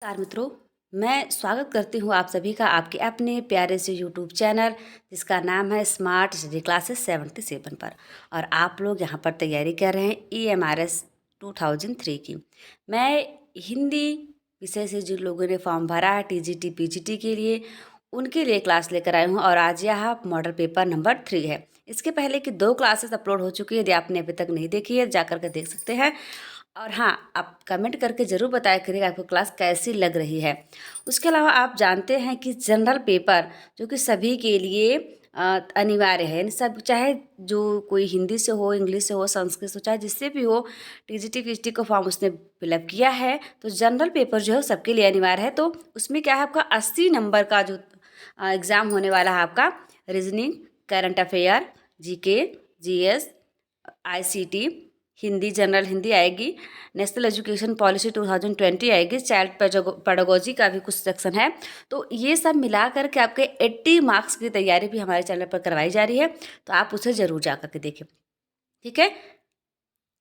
नमस्कार मित्रों, मैं स्वागत करती हूँ आप सभी का आपके अपने प्यारे से यूट्यूब चैनल जिसका नाम है स्मार्ट स्टडी क्लासेस 77 पर। और आप लोग यहाँ पर तैयारी कर रहे हैं EMRS 2003 की। मैं हिंदी विषय से जिन लोगों ने फॉर्म भरा है TGT PGT के लिए, उनके लिए क्लास लेकर आई हूँ। और आज यह मॉडल पेपर नंबर 3 है। इसके पहले की 2 क्लासेस अपलोड हो चुकी है। यदि आपने अभी तक नहीं देखी है जा करके देख सकते हैं। और हाँ, आप कमेंट करके ज़रूर बताया करिएगा आपको क्लास कैसी लग रही है। उसके अलावा आप जानते हैं कि जनरल पेपर जो कि सभी के लिए अनिवार्य है, यानी सब, चाहे जो कोई हिंदी से हो, इंग्लिश से हो, संस्कृत से, चाहे जिससे भी हो, TGT PGT को फॉर्म उसने फिलअप किया है तो जनरल पेपर जो है सबके लिए अनिवार्य है। तो उसमें क्या है, आपका 80 नंबर का जो एग्ज़ाम होने वाला है, आपका reasoning, current affair, GK, GS, ICT, Hindi, general Hindi आएगी, नेशनल एजुकेशन पॉलिसी 2020 आएगी, चाइल्ड पेडागोजी का भी कुछ सेक्शन है। तो ये सब मिला कर के आपके 80 मार्क्स की तैयारी भी हमारे चैनल पर करवाई जा रही है, तो आप उसे ज़रूर जा कर के देखें। ठीक है,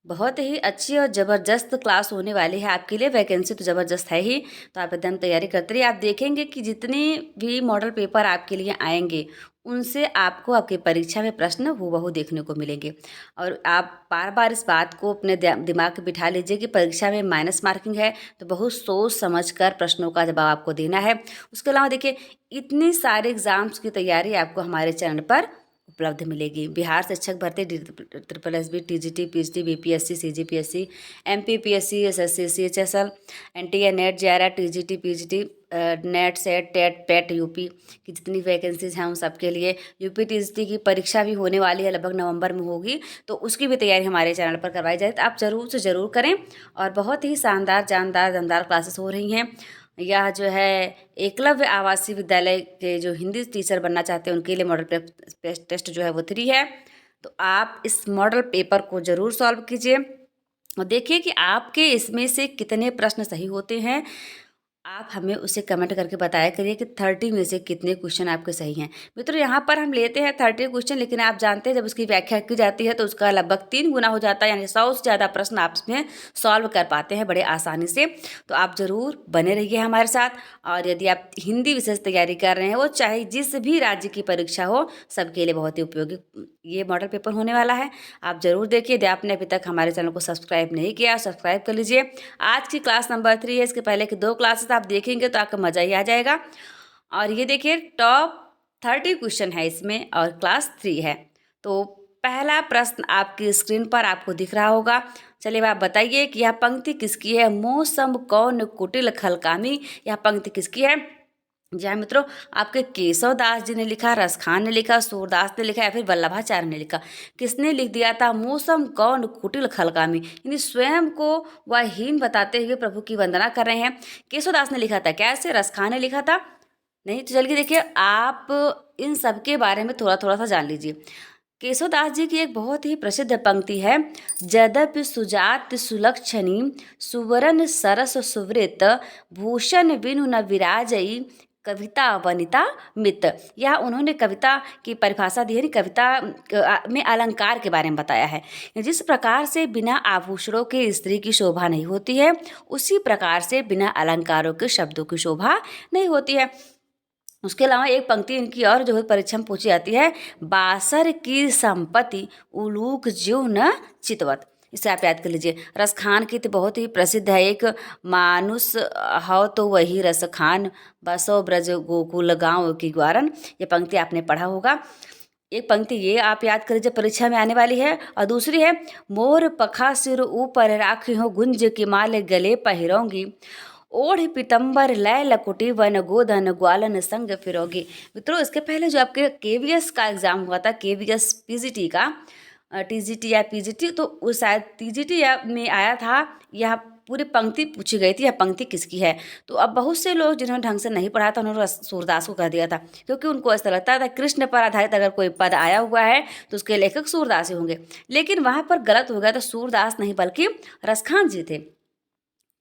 बहुत ही अच्छी और ज़बरदस्त क्लास होने वाली है आपके लिए। वैकेंसी तो ज़बरदस्त है ही, तो आप एकदम तैयारी करते रहिए। आप देखेंगे कि जितने भी मॉडल पेपर आपके लिए आएंगे उनसे आपको आपकी परीक्षा में प्रश्न हूबहू देखने को मिलेंगे। और आप बार बार इस बात को अपने दिमाग में बिठा लीजिए कि परीक्षा में माइनस मार्किंग है, तो बहुत सोच समझ कर प्रश्नों का जवाब आपको देना है। उसके अलावा देखिए, इतनी सारे एग्ज़ाम्स की तैयारी आपको हमारे चैनल पर उपलब्ध मिलेगी। बिहार शिक्षक भर्ती, SSB, TGT PGT, BPSC, CGPSC, MPPSC, SSC, CHSL, NTA, NET, JRF, TGT PGT, NET, SET, TET, PET, UP की जितनी वैकेंसीज हैं उन सबके लिए। यूपी TGT की परीक्षा भी होने वाली है, लगभग नवंबर में होगी, तो उसकी भी तैयारी हमारे चैनल पर करवाई जाए, तो आप ज़रूर से ज़रूर करें। और बहुत ही शानदार, जानदार, दमदार क्लासेस हो रही हैं। यह जो है एकलव्य आवासीय विद्यालय के जो हिंदी टीचर बनना चाहते हैं उनके लिए मॉडल टेस्ट जो है वो 3 है। तो आप इस मॉडल पेपर को ज़रूर सॉल्व कीजिए और देखिए कि आपके इसमें से कितने प्रश्न सही होते हैं। आप हमें उसे कमेंट करके बताया करिए कि 30 में से कितने क्वेश्चन आपके सही हैं। मित्रों, यहाँ पर हम लेते हैं 30 क्वेश्चन, लेकिन आप जानते हैं जब उसकी व्याख्या की जाती है तो उसका लगभग 3 गुना हो जाता है, यानी 100 से ज़्यादा प्रश्न आप इसमें सॉल्व कर पाते हैं बड़े आसानी से। तो आप ज़रूर बने रहिए हमारे साथ। और यदि आप हिंदी विषय से तैयारी कर रहे हैं, वो चाहे जिस भी राज्य की परीक्षा हो, सबके लिए बहुत ही उपयोगी ये मॉडल पेपर होने वाला है। आप ज़रूर देखिए। यदि आपने अभी तक हमारे चैनल को सब्सक्राइब नहीं किया, सब्सक्राइब कर लीजिए। आज की क्लास नंबर 3 है, इसके पहले की 2 क्लासेस आप देखेंगे तो आपका मज़ा ही आ जाएगा। और ये देखिए, टॉप 30 क्वेश्चन है इसमें और क्लास 3 है। तो पहला प्रश्न आपकी स्क्रीन पर आपको दिख रहा होगा। चलिए आप बताइए कि यह पंक्ति किसकी है। मौसम कौन कुटिल खलकामी, यह पंक्ति किसकी है। जी हाँ मित्रों, आपके केशव दास जी ने लिखा, रसखान ने लिखा, सूरदास ने लिखा या फिर वल्लभाचार्य ने लिखा। किसने लिख दिया था, मौसम कौन कुटिल खलकामी, यानी स्वयं को वह हीन बताते हुए प्रभु की वंदना कर रहे हैं। केशव दास ने लिखा था। कैसे, रसखान ने लिखा था। नहीं तो चलिए देखिए, आप इन सब के बारे में थोड़ा थोड़ा सा जान लीजिए। केशवदास जी की एक बहुत ही प्रसिद्ध पंक्ति है, यद्यपि सुजात सुलक्षणी सुवर्ण सरस सुवृत भूषण बिनु न विराजई कविता वनिता मित। यह उन्होंने कविता की परिभाषा दी है, कविता में अलंकार के बारे में बताया है। जिस प्रकार से बिना आभूषणों के स्त्री की शोभा नहीं होती है, उसी प्रकार से बिना अलंकारों के शब्दों की शोभा नहीं होती है। उसके अलावा एक पंक्ति इनकी और जो है परीक्षा में पूछी जाती है, बासर की संपत्ति उलूक ज्यों न चितवत। इसे आप याद कर लीजिए। रसखान की तो बहुत ही प्रसिद्ध है, एक मानुष हो तो वही रसखान, बसो ब्रज गोकुल गाँव की ग्वारन। ये पंक्ति आपने पढ़ा होगा। एक पंक्ति ये आप याद कर लीजिए, परीक्षा में आने वाली है। और दूसरी है, मोर पखा सिर ऊपर राखी हो, गुंज की माल गले पहिरोंगी, ओढ़ पीतम्बर लय लकुटी वन गोधन ग्वालन संग फिरोगी। मित्रों, इसके पहले जो आपके KVS का एग्जाम हुआ था, KVS PGT का, TGT या PGT, तो उस शायद TGT में आया था, यह पूरी पंक्ति पूछी गई थी, यह पंक्ति किसकी है। तो अब बहुत से लोग जिन्होंने ढंग से नहीं पढ़ा था उन्होंने सूरदास को कर दिया था, क्योंकि उनको ऐसा लगता था कृष्ण पर आधारित अगर कोई पद आया हुआ है तो उसके लेखक सूरदास ही होंगे। लेकिन वहाँ पर गलत हो गया, तो सूरदास नहीं बल्कि रसखान जी थे।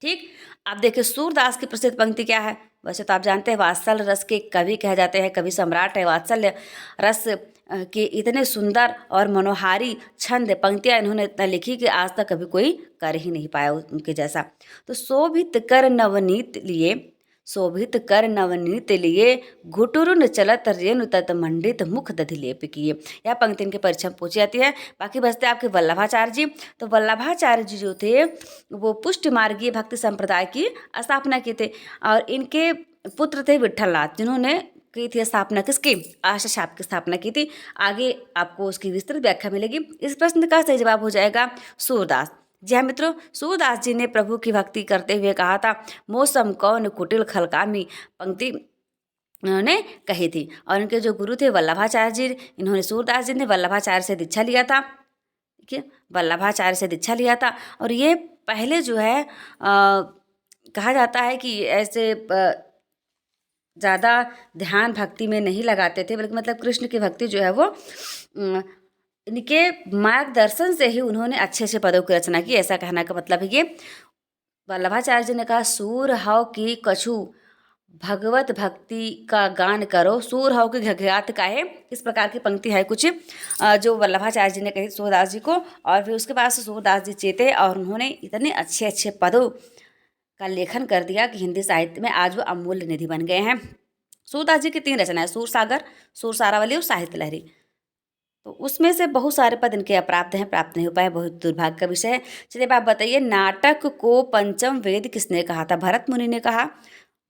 ठीक, आप देखिए सूरदास की प्रसिद्ध पंक्ति क्या है। वैसे तो आप जानते हैं वात्सल रस के कवि कहे जाते हैं, कवि सम्राट है वात्सल्य रस कि इतने सुंदर और मनोहारी छंद पंक्तियाँ इन्होंने इतना लिखी कि आज तक कभी कोई कर ही नहीं पाया उनके जैसा। तो शोभित कर नवनीत लिए घुटुरुन चलत रेणु तत मंडित मुख दधि लेप किए। यह पंक्ति इनके परीक्षा में पूछी जाती है। बाकी बचते आपके वल्लभाचार्य जी। तो वल्लभाचार्य जी जो थे वो पुष्टि मार्गीय भक्ति संप्रदाय की स्थापना किए थे और इनके पुत्र थे विट्ठलनाथ, जिन्होंने की थी स्थापना किसकी, आशा छाप की स्थापना की थी। आगे आपको उसकी विस्तृत व्याख्या मिलेगी। इस प्रश्न का सही जवाब हो जाएगा सूरदास। जी हाँ मित्रों, सूरदास जी ने प्रभु की भक्ति करते हुए कहा था, मौसम कौन कुटिल खलकामी, पंक्ति उन्होंने कही थी। और इनके जो गुरु थे वल्लभाचार्य जी, इन्होंने सूरदास जी ने वल्लभाचार्य से दीक्षा लिया था। ठीक है, वल्लभाचार्य से दीक्षा लिया था। और ये पहले जो है कहा जाता है कि ऐसे ज़्यादा ध्यान भक्ति में नहीं लगाते थे, बल्कि मतलब कृष्ण की भक्ति जो है वो इनके मार्गदर्शन से ही उन्होंने अच्छे अच्छे पदों की रचना की, ऐसा कहना का मतलब है। ये वल्लभाचार्य जी ने कहा, सूर हव की कछु भगवत भक्ति का गान करो, सूर हव की घघरात का है। इस प्रकार की पंक्ति है कुछ जो वल्लभाचार्य जी ने कही सूरदास जी को। और फिर उसके बाद से सूरदास जी चेते और उन्होंने इतने अच्छे अच्छे पदों का लेखन कर दिया कि हिंदी साहित्य में आज वो अमूल्य निधि बन गए हैं। सूरदास जी की 3 रचनाएं, सूर सागर, सूर सारावली और साहित्य लहरी। तो उसमें से बहुत सारे पद इनके अप्राप्त हैं, प्राप्त नहीं हो पाए, बहुत दुर्भाग्य का विषय है। चलिए आप बताइए, नाटक को पंचम वेद किसने कहा था? भरत मुनि ने कहा,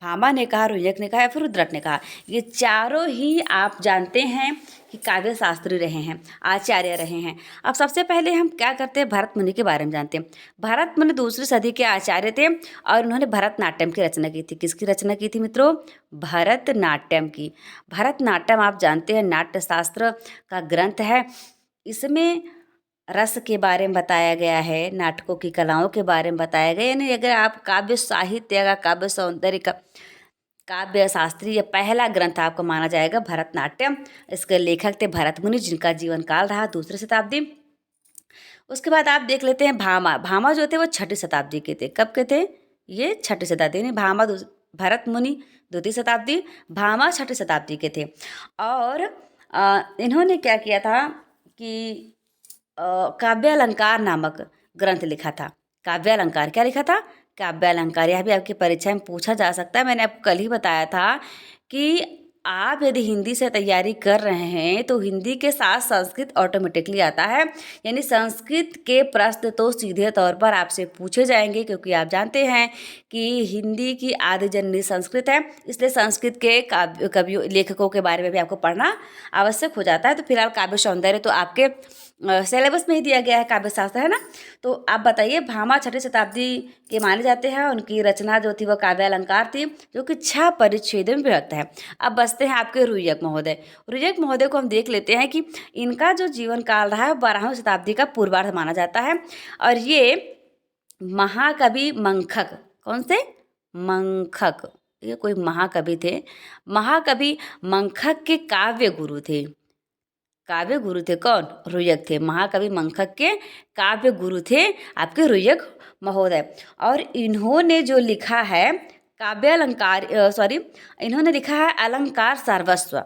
भामा ने कहा, रुयक ने कहा या फिर रुद्रट ने कहा। ये चारों ही आप जानते हैं कि काव्य शास्त्री रहे हैं, आचार्य रहे हैं। अब सबसे पहले हम क्या करते हैं, भरत मुनि के बारे में जानते हैं। भरत मुनि 2री सदी के आचार्य थे और उन्होंने भरतनाट्यम की रचना की थी। किसकी रचना की थी मित्रों? भरतनाट्यम की। भरतनाट्यम आप जानते हैं नाट्य शास्त्र का ग्रंथ है। इसमें रस के बारे में बताया गया है, नाटकों की कलाओं के बारे में बताया गया। यानी अगर आप काव्य साहित्य का, काव्य सौंदर्य का, काव्य शास्त्री ये पहला ग्रंथ आपको माना जाएगा भरतनाट्यम। इसके लेखक थे भरत मुनि, जिनका जीवन काल रहा 2री शताब्दी। उसके बाद आप देख लेते हैं भामा। भामा जो थे वो 6ठी शताब्दी के थे। कब के थे? ये 6ठी शताब्दी। नहीं, भामा भरत मुनि 2री शताब्दी, भामा 6ठी शताब्दी के थे। और इन्होंने क्या किया था कि काव्यालंकार नामक ग्रंथ लिखा था। काव्यालंकार क्या लिखा था? काव्यालंकार। यह भी आपकी परीक्षा में पूछा जा सकता है। मैंने आपको कल ही बताया था कि आप यदि हिंदी से तैयारी कर रहे हैं तो हिंदी के साथ संस्कृत ऑटोमेटिकली आता है। यानी संस्कृत के प्रश्न तो सीधे तौर पर आपसे पूछे जाएंगे, क्योंकि आप जानते हैं कि हिंदी की आदि जननी संस्कृत है। इसलिए संस्कृत के कवियों, लेखकों के बारे में भी आपको पढ़ना आवश्यक हो जाता है। तो फिलहाल काव्य सौंदर्य तो आपके सिलेबस में ही दिया गया है, काव्य शास्त्र है ना। तो आप बताइए, भामा 6ठी शताब्दी के माने जाते हैं। उनकी रचना जो थी वह काव्यालंकार थी, जो कि 6 परिच्छेदों में विभक्त है। अब बचते हैं आपके रुयक महोदय। रुयक महोदय को हम देख लेते हैं कि इनका जो जीवन काल रहा है 12वीं शताब्दी का पूर्वार्ध माना जाता है। और ये महाकवि मंखक, कौन से? मंखक, ये कोई महाकवि थे। महाकवि मंखक के काव्य गुरु थे। काव्य गुरु थे कौन? रुयक थे। महाकवि मंखक के काव्य गुरु थे आपके रुयक महोदय। और इन्होंने जो लिखा है काव्यालंकार, इन्होंने लिखा है अलंकार सर्वस्व।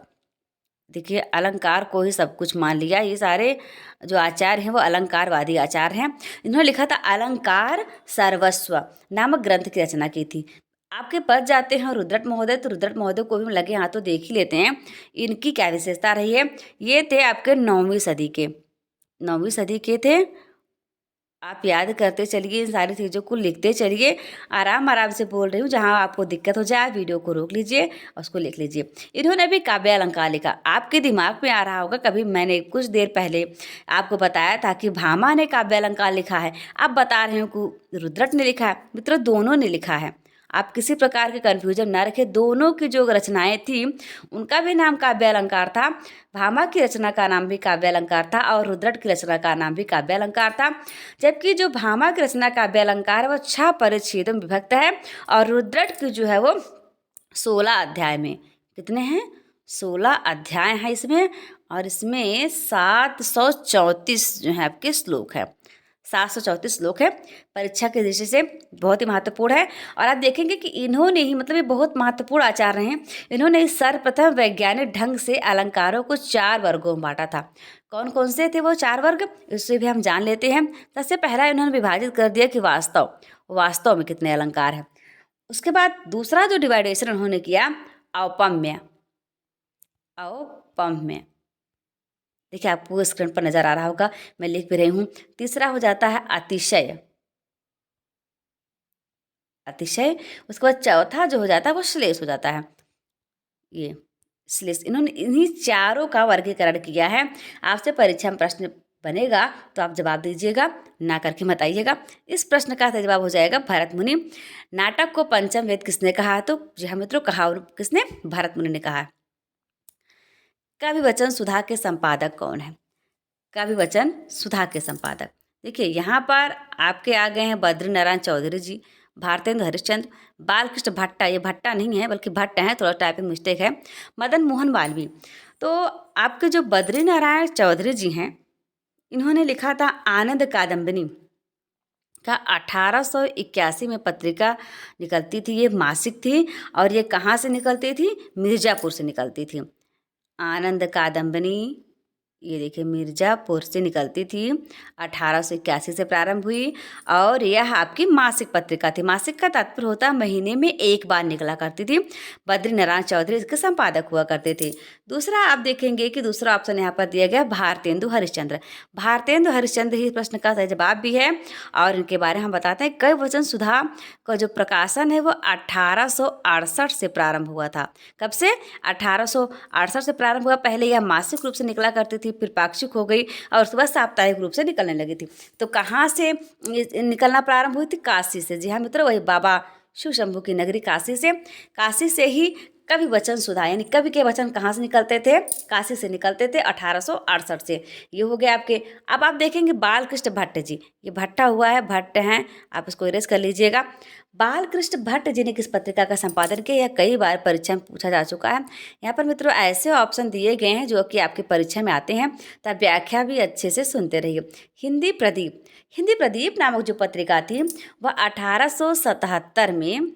देखिए, अलंकार को ही सब कुछ मान लिया। ये सारे जो आचार्य हैं वो अलंकारवादी आचार्य हैं। इन्होंने लिखा था अलंकार सर्वस्व नामक ग्रंथ की रचना की थी। आपके पद जाते हैं रुद्रट महोदय। तो रुद्रट महोदय को भी हम लगे हाथों देख ही लेते हैं, इनकी क्या विशेषता रही है। ये थे आपके 9वीं सदी के, 9वीं सदी के थे। आप याद करते चलिए, इन सारी चीज़ों को लिखते चलिए। आराम से बोल रही हूँ, जहाँ आपको दिक्कत हो जाए वीडियो को रोक लीजिए और उसको लिख लीजिए। इन्होंने भी काव्य अलंकार लिखा। आपके दिमाग में आ रहा होगा, कभी मैंने कुछ देर पहले आपको बताया था कि भामा ने काव्य अलंकार लिखा है, आप बता रहे हो कि रुद्रट ने लिखा है। मित्रों, दोनों ने लिखा है। आप किसी प्रकार के कन्फ्यूजन ना रखें। दोनों की जो रचनाएं थी उनका भी नाम काव्य अलंकार था। भामा की रचना का नाम भी काव्य अलंकार था और रुद्रट की रचना का नाम भी काव्य अलंकार था। जबकि जो भामा की रचना काव्य अलंकार है वह 6 परिच्छेदों में विभक्त है और रुद्रट की जो है वो 16 अध्याय में। कितने हैं? 16 अध्याय हैं इसमें। और इसमें 734 जो है आपके श्लोक है। 734 श्लोक है। परीक्षा की दृष्टि से बहुत ही महत्वपूर्ण है। और आप देखेंगे कि इन्होंने ही मतलब ये बहुत महत्वपूर्ण आचार्य हैं, इन्होंने सर्वप्रथम वैज्ञानिक ढंग से अलंकारों को 4 वर्गों में बांटा था। कौन कौन से थे वो 4 वर्ग, इससे भी हम जान लेते हैं। सबसे पहला इन्होंने विभाजित कर दिया कि वास्तव में कितने अलंकार हैं। उसके बाद दूसरा जो डिवाइडेशन उन्होंने किया, औपम्य। देखिए आपको स्क्रीन पर नजर आ रहा होगा, मैं लिख भी रही हूँ। तीसरा हो जाता है अतिशय। उसके बाद चौथा जो हो जाता है वो श्लेष हो जाता है। ये श्लेष, इन्होंने इन्हीं चारों का वर्गीकरण किया है। आपसे परीक्षा में प्रश्न बनेगा तो आप जवाब दीजिएगा, ना करके मत आइएगा। इस प्रश्न का जवाब हो जाएगा भरत मुनि। नाटक को पंचम वेद किसने कहा है? तो जी हाँ मित्रों, कहा किसने? भरत मुनि ने कहा। कविवचन सुधा के संपादक कौन है? कविवचन सुधा के संपादक, देखिए यहाँ पर आपके आ गए हैं बद्रीनारायण चौधरी जी, भारतेंदु हरिश्चंद्र, बालकृष्ण भट्टा, ये भट्टा नहीं है बल्कि भट्ट है, थोड़ा टाइपिंग मिस्टेक है, मदन मोहन मालवीय। तो आपके जो बद्रीनारायण चौधरी जी हैं, इन्होंने लिखा था आनंद कादम्बिनी का 1881 में पत्रिका निकलती थी, ये मासिक थी। और ये कहाँ से निकलती थी? मिर्जापुर से निकलती थी। आनंद कादम्बिनी, ये देखिए मिर्जापुर से निकलती थी, 1881 से प्रारंभ हुई। और यह आपकी मासिक पत्रिका थी। मासिक का तात्पर्य होता है महीने में एक बार निकला करती थी। बद्रीनारायण चौधरी इसके संपादक हुआ करते थे। दूसरा आप देखेंगे कि दूसरा ऑप्शन यहाँ पर दिया गया भारतेंदु हरिश्चंद्र। भारतेंदु हरिश्चंद्र ही प्रश्न का सही जवाब भी है। और इनके बारे में हम बताते हैं, कविवचन सुधा का जो प्रकाशन है वो 1868 से प्रारंभ हुआ था। कब से? 1868 से प्रारंभ हुआ। पहले यह मासिक रूप से निकला करती थी, फिर पाक्षिक हो गई और उसके बाद साप्ताहिक रूप से निकलने लगी थी। तो कहाँ से निकलना प्रारंभ हुई थी? काशी से। जी हाँ मित्रों, वही बाबा शिव शंभू की नगरी काशी से। काशी से ही कवि वचन सुधा, यानी कवि के वचन कहाँ से निकलते थे? काशी से निकलते थे 1868 से। ये हो गए आपके। अब आप देखेंगे बालकृष्ण भट्ट जी, ये भट्टा हुआ है, भट्ट हैं, आप इसको इरेज कर लीजिएगा। बालकृष्ण भट्ट जी ने किस पत्रिका का संपादन किया? यह कई बार परीक्षा में पूछा जा चुका है। यहाँ पर मित्रों ऐसे ऑप्शन दिए गए हैं जो कि आपकी परीक्षा में आते हैं, तब व्याख्या भी अच्छे से सुनते रहिए। हिंदी प्रदीप नामक जो पत्रिका थी वह 1877 में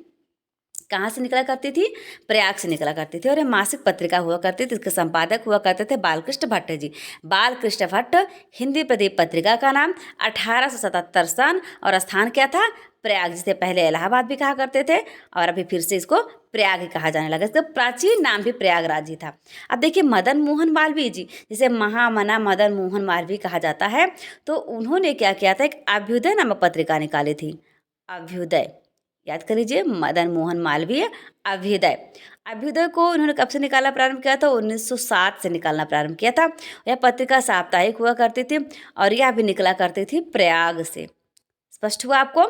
कहाँ से निकला करती थी? प्रयाग से निकला करती थी। और ये मासिक पत्रिका हुआ करती थी, इसके संपादक हुआ करते थे बालकृष्ण भट्ट जी। बालकृष्ण भट्ट, हिंदी प्रदीप पत्रिका का नाम, 1877 सन, और स्थान क्या था? प्रयाग। जिसे पहले इलाहाबाद भी कहा करते थे और अभी फिर से इसको प्रयाग ही कहा जाने लगा। इसका प्राचीन नाम भी प्रयागराज ही था। अब देखिए मदन मोहन मालवीय जी, जिसे महामना मदन मोहन मालवीय कहा जाता है, तो उन्होंने क्या किया था? एक अभ्युदय नामक पत्रिका निकाली थी। अभ्युदय, याद कर लीजिए, मदन मोहन मालवीय, अभ्युदय को उन्होंने कब से निकालना प्रारंभ किया था? 1907 से निकालना प्रारंभ किया था। यह पत्रिका साप्ताहिक हुआ करती थी और यह भी निकला करती थी प्रयाग से। स्पष्ट हुआ आपको?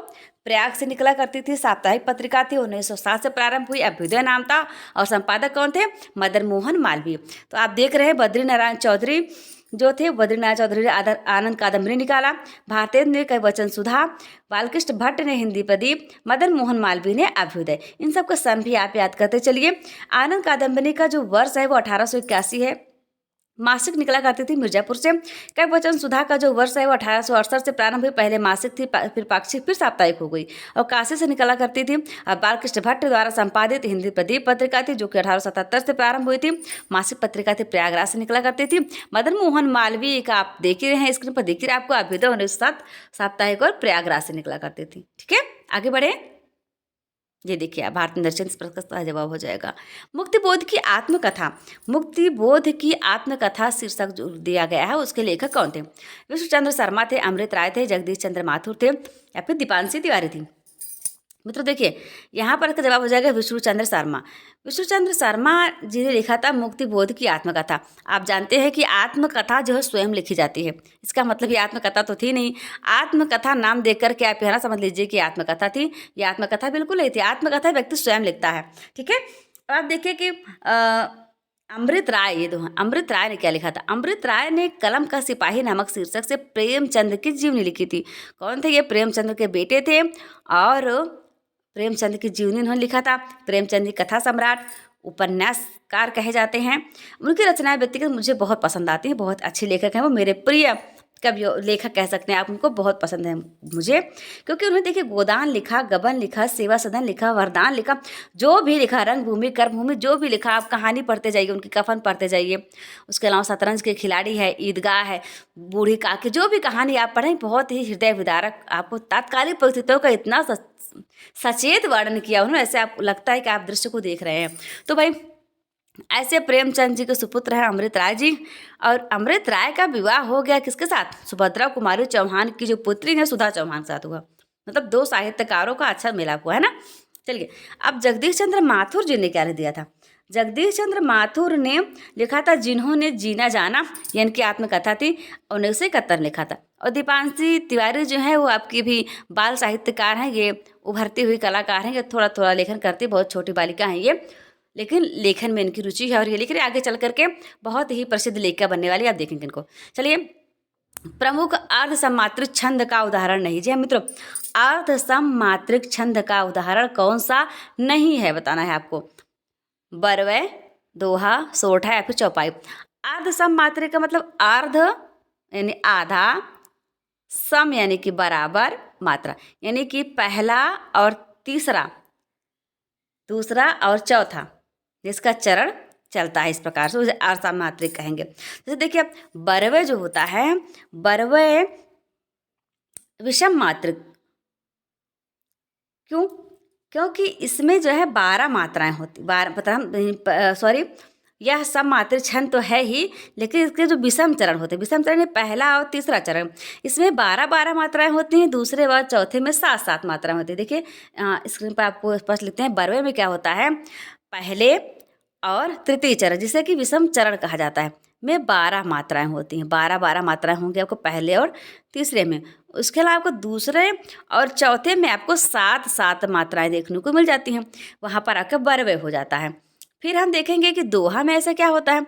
प्रयाग से निकला करती थी, साप्ताहिक पत्रिका थी, 1907 से प्रारंभ हुई, अभ्युदय नाम था और संपादक कौन थे? मदन मोहन मालवीय। तो आप देख रहे हैं बद्रीनारायण चौधरी जो थे, बद्रीनारायण चौधरी ने आनंद कादम्बरी निकाला, भारतेंदु ने कविवचन सुधा, बालकृष्ण भट्ट ने हिंदी प्रदीप, मदन मोहन मालवीय ने अभ्युदय। इन सबका सन भी आप याद करते चलिए। आनंद कादम्बरी का जो वर्ष है वो 1881 है, मासिक निकला करती थी मिर्जापुर से। कविवचन सुधा का जो वर्ष है वो 1868 से प्रारंभ हुई, पहले मासिक थी, फिर पाक्षिक, फिर साप्ताहिक हो गई और काशी से निकला करती थी। और बालकृष्ण भट्ट द्वारा संपादित हिंदी प्रदीप पत्रिका थी जो कि 1877 से प्रारंभ हुई थी, मासिक पत्रिका थी, प्रयागराज से निकला करती थी। मदन मोहन मालवीय का आप देख ही रहे हैं, स्क्रीन पर दिख ही रहे आपको, अभ्युदय 1907 साप्ताहिक और प्रयागराज से निकला करती थी। ठीक है, आगे बढ़े। ये देखिए भारत दर्शन इस प्रश्न का जवाब हो जाएगा। मुक्तिबोध की आत्मकथा शीर्षक जो दिया गया है उसके लेखक कौन थे? विष्णुचंद्र शर्मा थे, अमृत राय थे, जगदीश चंद्र माथुर थे या फिर दीपांशी तिवारी थी? मित्रों देखिए यहाँ पर इसका जवाब हो जाएगा विष्णुचंद्र शर्मा। विष्णुचंद्र शर्मा जी ने लिखा था मुक्तिबोध की आत्मकथा। आप जानते हैं कि आत्मकथा जो है स्वयं लिखी जाती है, इसका मतलब ये आत्मकथा तो थी नहीं। आत्मकथा नाम देख करके आप यहाँ समझ लीजिए कि आत्मकथा थी। ये आत्मकथा बिल्कुल नहीं थी, आत्मकथा व्यक्ति स्वयं लिखता है। ठीक है, आप देखिए कि अमृत राय, ये दो हैं। अमृत राय ने क्या लिखा था? अमृत राय ने कलम का सिपाही नामक शीर्षक से प्रेमचंद की जीवनी लिखी थी। कौन थे ये? प्रेमचंद के बेटे थे और प्रेमचंद की जीवनी उन्होंने लिखा था। प्रेमचंद जी कथा सम्राट, उपन्यासकार कहे जाते हैं। उनकी रचनाएं व्यक्तिगत मुझे बहुत पसंद आती हैं, बहुत अच्छे लेखक हैं वो, मेरे प्रिय कवि लेखक कह सकते हैं आप उनको, बहुत पसंद है मुझे, क्योंकि उन्होंने देखिए गोदान लिखा, गबन लिखा, सेवा सदन लिखा, वरदान लिखा, जो भी लिखा, रंग भूमि, कर्म भूमि, जो भी लिखा, आप कहानी पढ़ते जाइए, उनकी कफन पढ़ते जाइए। उसके अलावा शतरंज के खिलाड़ी है, ईदगाह है, बूढ़ी काकी, जो भी कहानी आप पढ़ें बहुत ही हृदय विदारक, आपको तात्कालिक परिस्थितियों का इतना सचेत वर्णन किया उन्होंने, ऐसे आपको लगता है कि आप दृश्य को देख रहे हैं। तो भाई ऐसे प्रेमचंद जी के सुपुत्र हैं अमृत राय जी, और अमृत राय का विवाह हो गया किसके साथ? सुभद्रा कुमारी चौहान की जो पुत्री है सुधा चौहान के साथ हुआ। मतलब दो साहित्यकारों का अच्छा मिलाप हुआ है ना। चलिए, अब जगदीश चंद्र माथुर जी ने क्या लिख दिया था? जगदीश चंद्र माथुर ने लिखा था जिन्होंने जीना जाना, ये इनकी आत्मकथा थी, 1971 लिखा था। और दीपांशी तिवारी जो है वो आपकी भी बाल साहित्यकार हैं, ये उभरती हुई कलाकार हैं, ये थोड़ा थोड़ा लेखन करती, बहुत छोटी बालिका हैं ये, लेकिन लेखन में इनकी रुचि है और ये लिख रहे आगे चल करके बहुत ही प्रसिद्ध लेखिका बनने वाली, आप देखेंगे इनको। चलिए, प्रमुख अर्ध सम्मात्रिक छंद का उदाहरण नहीं। जी हाँ मित्रों, अर्ध सम्मात्रिक छंद का उदाहरण कौन सा नहीं है बताना है आपको। बरवै, दोहा, सोरठा या फिर चौपाई। अर्ध सम्मात्रिक का मतलब अर्ध यानी आधा, सम यानी कि बराबर, मात्रा यानी कि पहला और तीसरा, दूसरा और चौथा, जिसका चरण चलता है इस प्रकार से, उसे अर्ध सम्मात्रिक कहेंगे। जैसे देखिए अब बरवे जो होता है, बरवे विषम मात्रिक, क्यों? क्योंकि इसमें जो है 12 मात्राएं होती, 12 यह सब मात्रिक छंद तो है ही, लेकिन इसके जो विषम चरण होते हैं, विषम चरण में पहला और तीसरा चरण, इसमें 12 मात्राएं होती हैं, दूसरे व चौथे में 7 मात्राएं होती है। देखिए स्क्रीन पर आपको स्पष्ट लिखते हैं। बरवे में क्या होता है, पहले और तृतीय चरण, जिसे कि विषम चरण कहा जाता है, में 12 मात्राएं होती हैं। 12 मात्राएं होंगी आपको पहले और तीसरे में। उसके अलावा आपको दूसरे और चौथे में आपको 7 मात्राएं देखने को मिल जाती हैं, वहाँ पर आकर बरवे हो जाता है। फिर हम देखेंगे कि दोहा में ऐसा क्या होता है।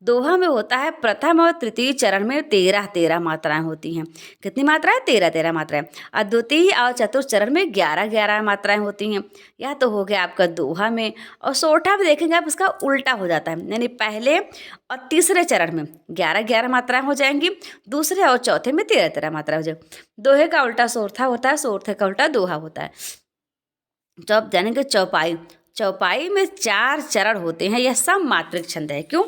दोहा में होता है प्रथम और तृतीय चरण में 13 मात्राएं होती हैं। कितनी मात्राएं? 13 मात्राएं। और द्वितीय और चतुर्थ चरण में 11 मात्राएं होती हैं। यह तो हो गया आपका दोहा में। और सोरठा में देखेंगे आप, उसका उल्टा हो जाता है, यानी पहले और तीसरे चरण में 11 मात्राएं हो जाएंगी, दूसरे और चौथे में 13 मात्राएं हो जाएंगी। दोहे का उल्टा सोरठा होता है, सोरठे का उल्टा दोहा होता है। तो आप जानेंगे चौपाई। चौपाई में 4 चरण होते हैं, यह सम मात्रिक छंद है। क्यों?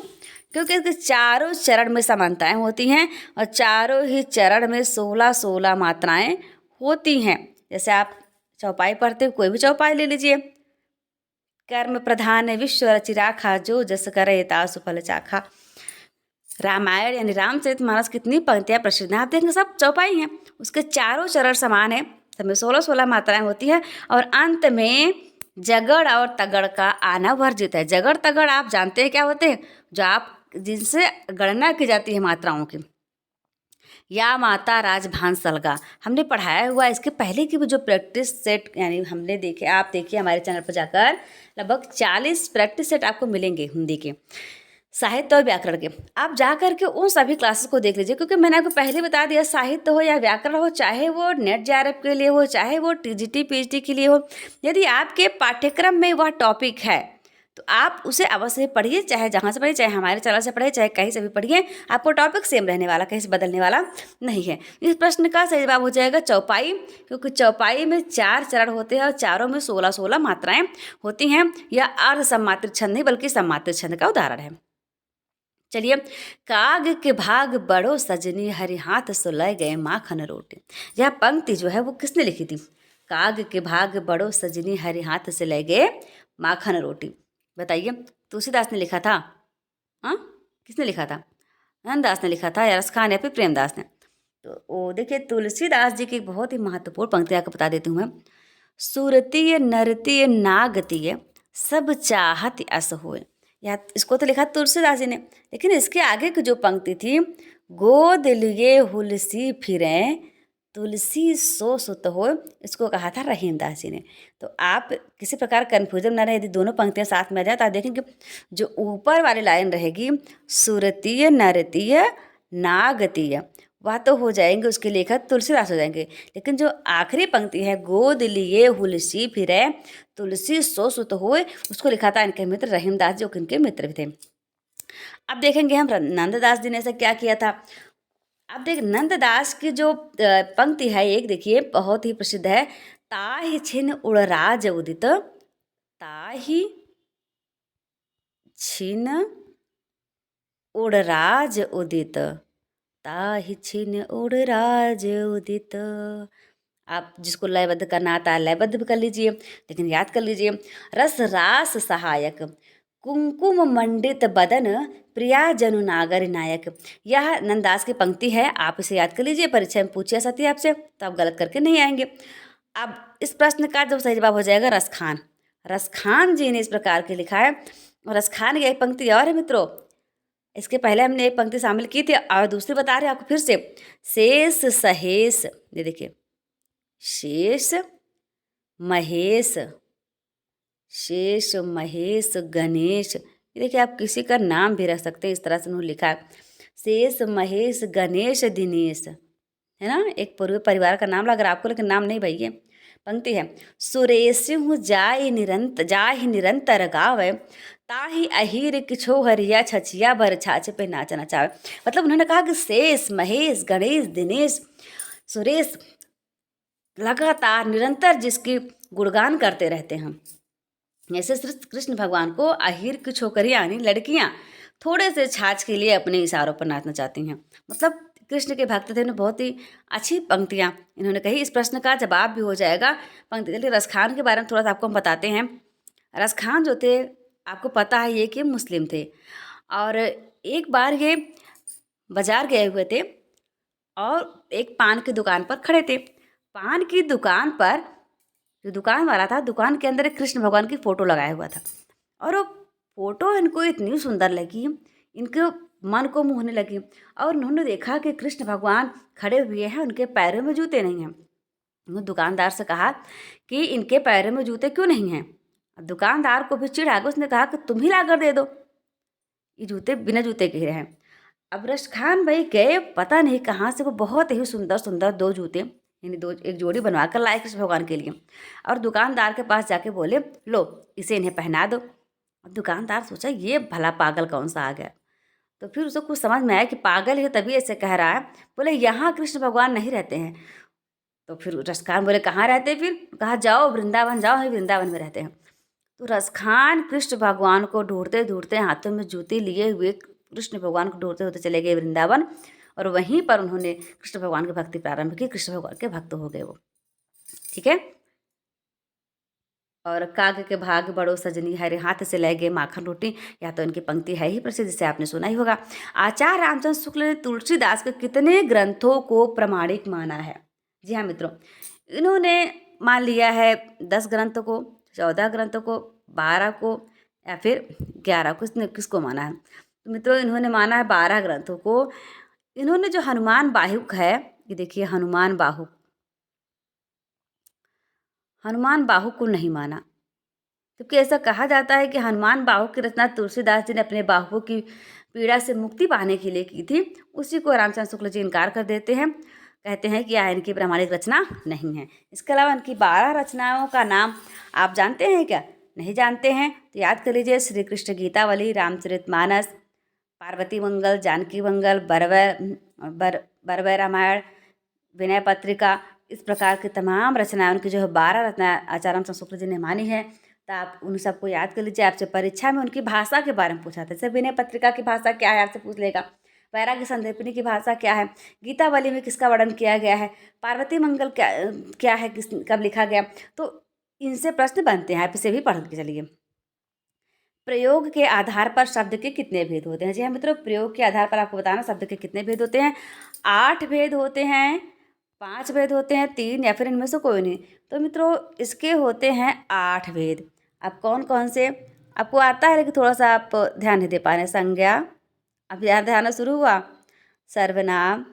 क्योंकि इसके चारों चरण में समानताएं होती हैं और चारों ही चरण में 16 मात्राएं होती हैं। जैसे आप चौपाई पढ़ते हो, कोई भी चौपाई ले लीजिए। कर्म प्रधान विश्व रचि राखा, जो जस करे तासु फल चाखा। रामायण यानी रामचरितमानस कितनी पंक्तियां प्रसिद्ध हैं, आप देखेंगे सब चौपाई हैं। उसके चारों चरण समान है, सब में 16 मात्राएं होती हैं और अंत में जगड़ और तगड़ का आना वर्जित है। जगड़ तगड़ आप जानते हैं क्या होते हैं, जो आप जिनसे गणना की जाती है मात्राओं की। या माता राजभान सलगा हमने पढ़ाया हुआ, इसके पहले की भी जो प्रैक्टिस सेट यानी हमने देखे, आप देखिए हमारे चैनल पर जाकर लगभग 40 प्रैक्टिस सेट आपको मिलेंगे हिंदी के, साहित्य और व्याकरण के। आप जा करके उन सभी क्लासेस को देख लीजिए, क्योंकि मैंने आपको पहले बता दिया, साहित्य हो या व्याकरण हो, चाहे वो नेट जेआरएफ के लिए हो, चाहे वो टीजीटी पीएचडी के लिए हो, यदि आपके पाठ्यक्रम में वह टॉपिक है तो आप उसे अवश्य पढ़िए, चाहे जहाँ से पढ़िए, चाहे हमारे चैनल से पढ़िए, चाहे कहीं से भी पढ़िए, आपको टॉपिक सेम रहने वाला, कहीं से बदलने वाला नहीं है। इस प्रश्न का सही जवाब हो जाएगा चौपाई, क्योंकि चौपाई में 4 चरण होते हैं और चारों में 16 मात्राएं होती हैं। यह अर्ध सम्मात्रिक छंद नहीं बल्कि सम्मात्रिक छंद का उदाहरण है। चलिए, काग के भाग बड़ो सजनी, हरि हाथ सुलह गए माखन रोटी। यह पंक्ति जो है वो किसने लिखी थी? काग के भाग बड़ो सजनी, हरि हाथ से ले गए माखन रोटी। बताइए, तुलसीदास ने लिखा था? हाँ, किसने लिखा था? नंददास ने लिखा था या रसखान या फिर प्रेमदास ने? तो वो देखिए, तुलसीदास जी की बहुत ही महत्वपूर्ण पंक्ति आपको बता देती हूँ मैं। सुरतीय नरतीय नागतीय, सब चाहत अस होए। या इसको तो लिखा तुलसीदास जी ने, लेकिन इसके आगे की जो पंक्ति थी, गोद लिए हुलसी फिरे, तुलसी सो सुत हो, इसको कहा था रहीमदास जी ने। तो आप किसी प्रकार कन्फ्यूजन न रहे, यदि दोनों पंक्तियां साथ में आ जाए तो आप देखेंगे जो ऊपर वाली लाइन रहेगी सुरतीय नरतीय नागतीय, वह तो हो जाएंगे, उसके लेखक तुलसीदास हो जाएंगे। लेकिन जो आखिरी पंक्ति है, गोद लिए हुलसी फिरे, तुलसी सो सुत होए, उसको लिखा था इनके मित्र रहीमदास जी, इनके मित्र भी थे। अब देखेंगे हम नंददास जी ने ऐसा क्या किया था। अब देख नंददास की जो पंक्ति है एक देखिए बहुत ही प्रसिद्ध है। ताहि छिन उड़राज उदित, ताहि छिन उड़राज उदित, ताहि छिन उड़राज उदित। आप जिसको लयबद्ध करना आता है लयबद्ध भी कर लीजिए, लेकिन याद कर लीजिए। रस रास सहायक, कुमकुम मंडित बदन, प्रिया जनु नागर नायक। यह नंददास की पंक्ति है, आप इसे याद कर लीजिए। परीक्षा में पूछिए सती आपसे तो आप गलत करके नहीं आएंगे। अब इस प्रश्न का जो सही जवाब हो जाएगा रसखान। रसखान जी ने इस प्रकार के लिखा है। और रसखान की एक पंक्ति और है मित्रों, इसके पहले हमने एक पंक्ति शामिल की थी और दूसरी बता रहे हैं आपको फिर से। शेष सहेश, ये देखिए शेष महेश, शेष महेश गणेश। ये देखिए आप किसी का नाम भी रख सकते हैं, इस तरह से उन्होंने लिखा है। शेष महेश गणेश दिनेश, है ना, एक पूरे परिवार का नाम लग रहा है आपको, लेकिन नाम नहीं भाई। ये पंक्ति है। सुरेशु जाहि निरंतर गावे, ताहि अहीर किछो हरिया छछिया भर छाछ पे नाच नचावे। मतलब उन्होंने कहा कि शेष महेश गणेश दिनेश सुरेश लगातार निरंतर जिसकी गुणगान करते रहते हैं। ऐसे श्री कृष्ण भगवान को अहीर की छोकरियाँ यानी लड़कियाँ थोड़े से छाछ के लिए अपने इशारों पर नाचना चाहती हैं। मतलब कृष्ण के भक्त थे, उन्हें बहुत ही अच्छी पंक्तियाँ इन्होंने कही। इस प्रश्न का जवाब भी हो जाएगा पंक्ति। चलिए रसखान के बारे में थोड़ा सा आपको हम बताते हैं। रसखान जो थे आपको पता है ये कि मुस्लिम थे, और एक बार ये बाजार गए हुए थे और एक पान की दुकान पर खड़े थे। पान की दुकान पर जो दुकान वाला था, दुकान के अंदर एक कृष्ण भगवान की फ़ोटो लगाया हुआ था, और वो फ़ोटो इनको इतनी सुंदर लगी, इनके मन को मोहने लगी। और उन्होंने देखा कि कृष्ण भगवान खड़े हुए हैं, उनके पैरों में जूते नहीं हैं। उन्होंने दुकानदार से कहा कि इनके पैरों में जूते क्यों नहीं हैं। दुकानदार को भी चिढ़ आ गया, उसने कहा कि तुम ही ला कर दे दो, ये जूते बिना जूते के हैं। अब रसखान भाई गए, पता नहीं कहाँ से वो बहुत ही सुंदर सुंदर दो जूते यानी दो एक जोड़ी बनवा कर लाए कृष्ण भगवान के लिए, और दुकानदार के पास जाके बोले लो इसे इन्हें पहना दो। अब दुकानदार सोचा ये भला पागल कौन सा आ गया, तो फिर उसको कुछ समझ में आया कि पागल है तभी ऐसे कह रहा है। बोले यहाँ कृष्ण भगवान नहीं रहते हैं। तो फिर रसखान बोले कहाँ रहते हैं? फिर कहा जाओ वृंदावन जाओ, ही वृंदावन में रहते हैं। तो रसखान कृष्ण भगवान को ढूंढते ढूंढते हाथों में जूते लिए हुए कृष्ण भगवान को ढूंढते ढूंढते चले गए वृंदावन, और वहीं पर उन्होंने कृष्ण भगवान की भक्ति प्रारंभ की। कृष्ण भगवान के भक्त हो गए वो, ठीक है। और काग के भाग बड़ो सजनी हरे हाथ से ले गए माखन रोटी, या तो इनकी पंक्ति है ही प्रसिद्ध, जिसे आपने सुना ही होगा। आचार्य रामचंद्र शुक्ल ने तुलसीदास के कितने ग्रंथों को प्रमाणिक माना है? जी हाँ मित्रों, इन्होंने मान लिया है 10 ग्रंथों को, 14 ग्रंथों को, 12 को, या फिर 11 को। इसने किसको माना है? तो मित्रों इन्होंने माना है 12 ग्रंथों को। इन्होंने जो हनुमान बाहुक है, ये देखिए हनुमान बाहुक, हनुमान बाहुक को नहीं माना, क्योंकि ऐसा कहा जाता है कि हनुमान बाहुक की रचना तुलसीदास जी ने अपने बाहुओं की पीड़ा से मुक्ति पाने के लिए की थी। उसी को रामचंद्र शुक्ल जी इनकार कर देते हैं, कहते हैं कि यह इनकी प्रामाणिक रचना नहीं है। इसके अलावा इनकी 12 रचनाओं का नाम आप जानते हैं क्या? नहीं जानते हैं तो याद कर लीजिए। श्री कृष्ण गीतावली, रामचरितमानस, पार्वती मंगल, जानकी मंगल, बरवै रामायण, विनय पत्रिका, इस प्रकार की तमाम रचनाएं उनकी जो है 12 रचना आचार्य रामचंद्र शुक्ल जी ने मानी है। तो आप उन सबको याद कर लीजिए। आपसे परीक्षा में उनकी भाषा के बारे में पूछा था, जैसे विनय पत्रिका की भाषा क्या है आपसे पूछ लेगा, वैराग्य संदीपनी की भाषा क्या है, गीतावली में किसका वर्णन किया गया है, पार्वती मंगल क्या क्या है, किस कब लिखा गया। तो इनसे प्रश्न बनते हैं, आप इसे भी पढ़ के चलिए। प्रयोग के आधार पर शब्द के कितने भेद होते हैं? जी हाँ मित्रों, प्रयोग के आधार पर आपको बताना शब्द के कितने भेद होते हैं। 8 भेद होते हैं, 5 भेद होते हैं, 3 या फिर इनमें से कोई नहीं। तो मित्रों इसके होते हैं 8 भेद। अब कौन कौन से आपको आता है, लेकिन थोड़ा सा आप ध्यान नहीं दे पा रहे हैं। संज्ञा, अब याद आना शुरू हुआ। सर्वनाम,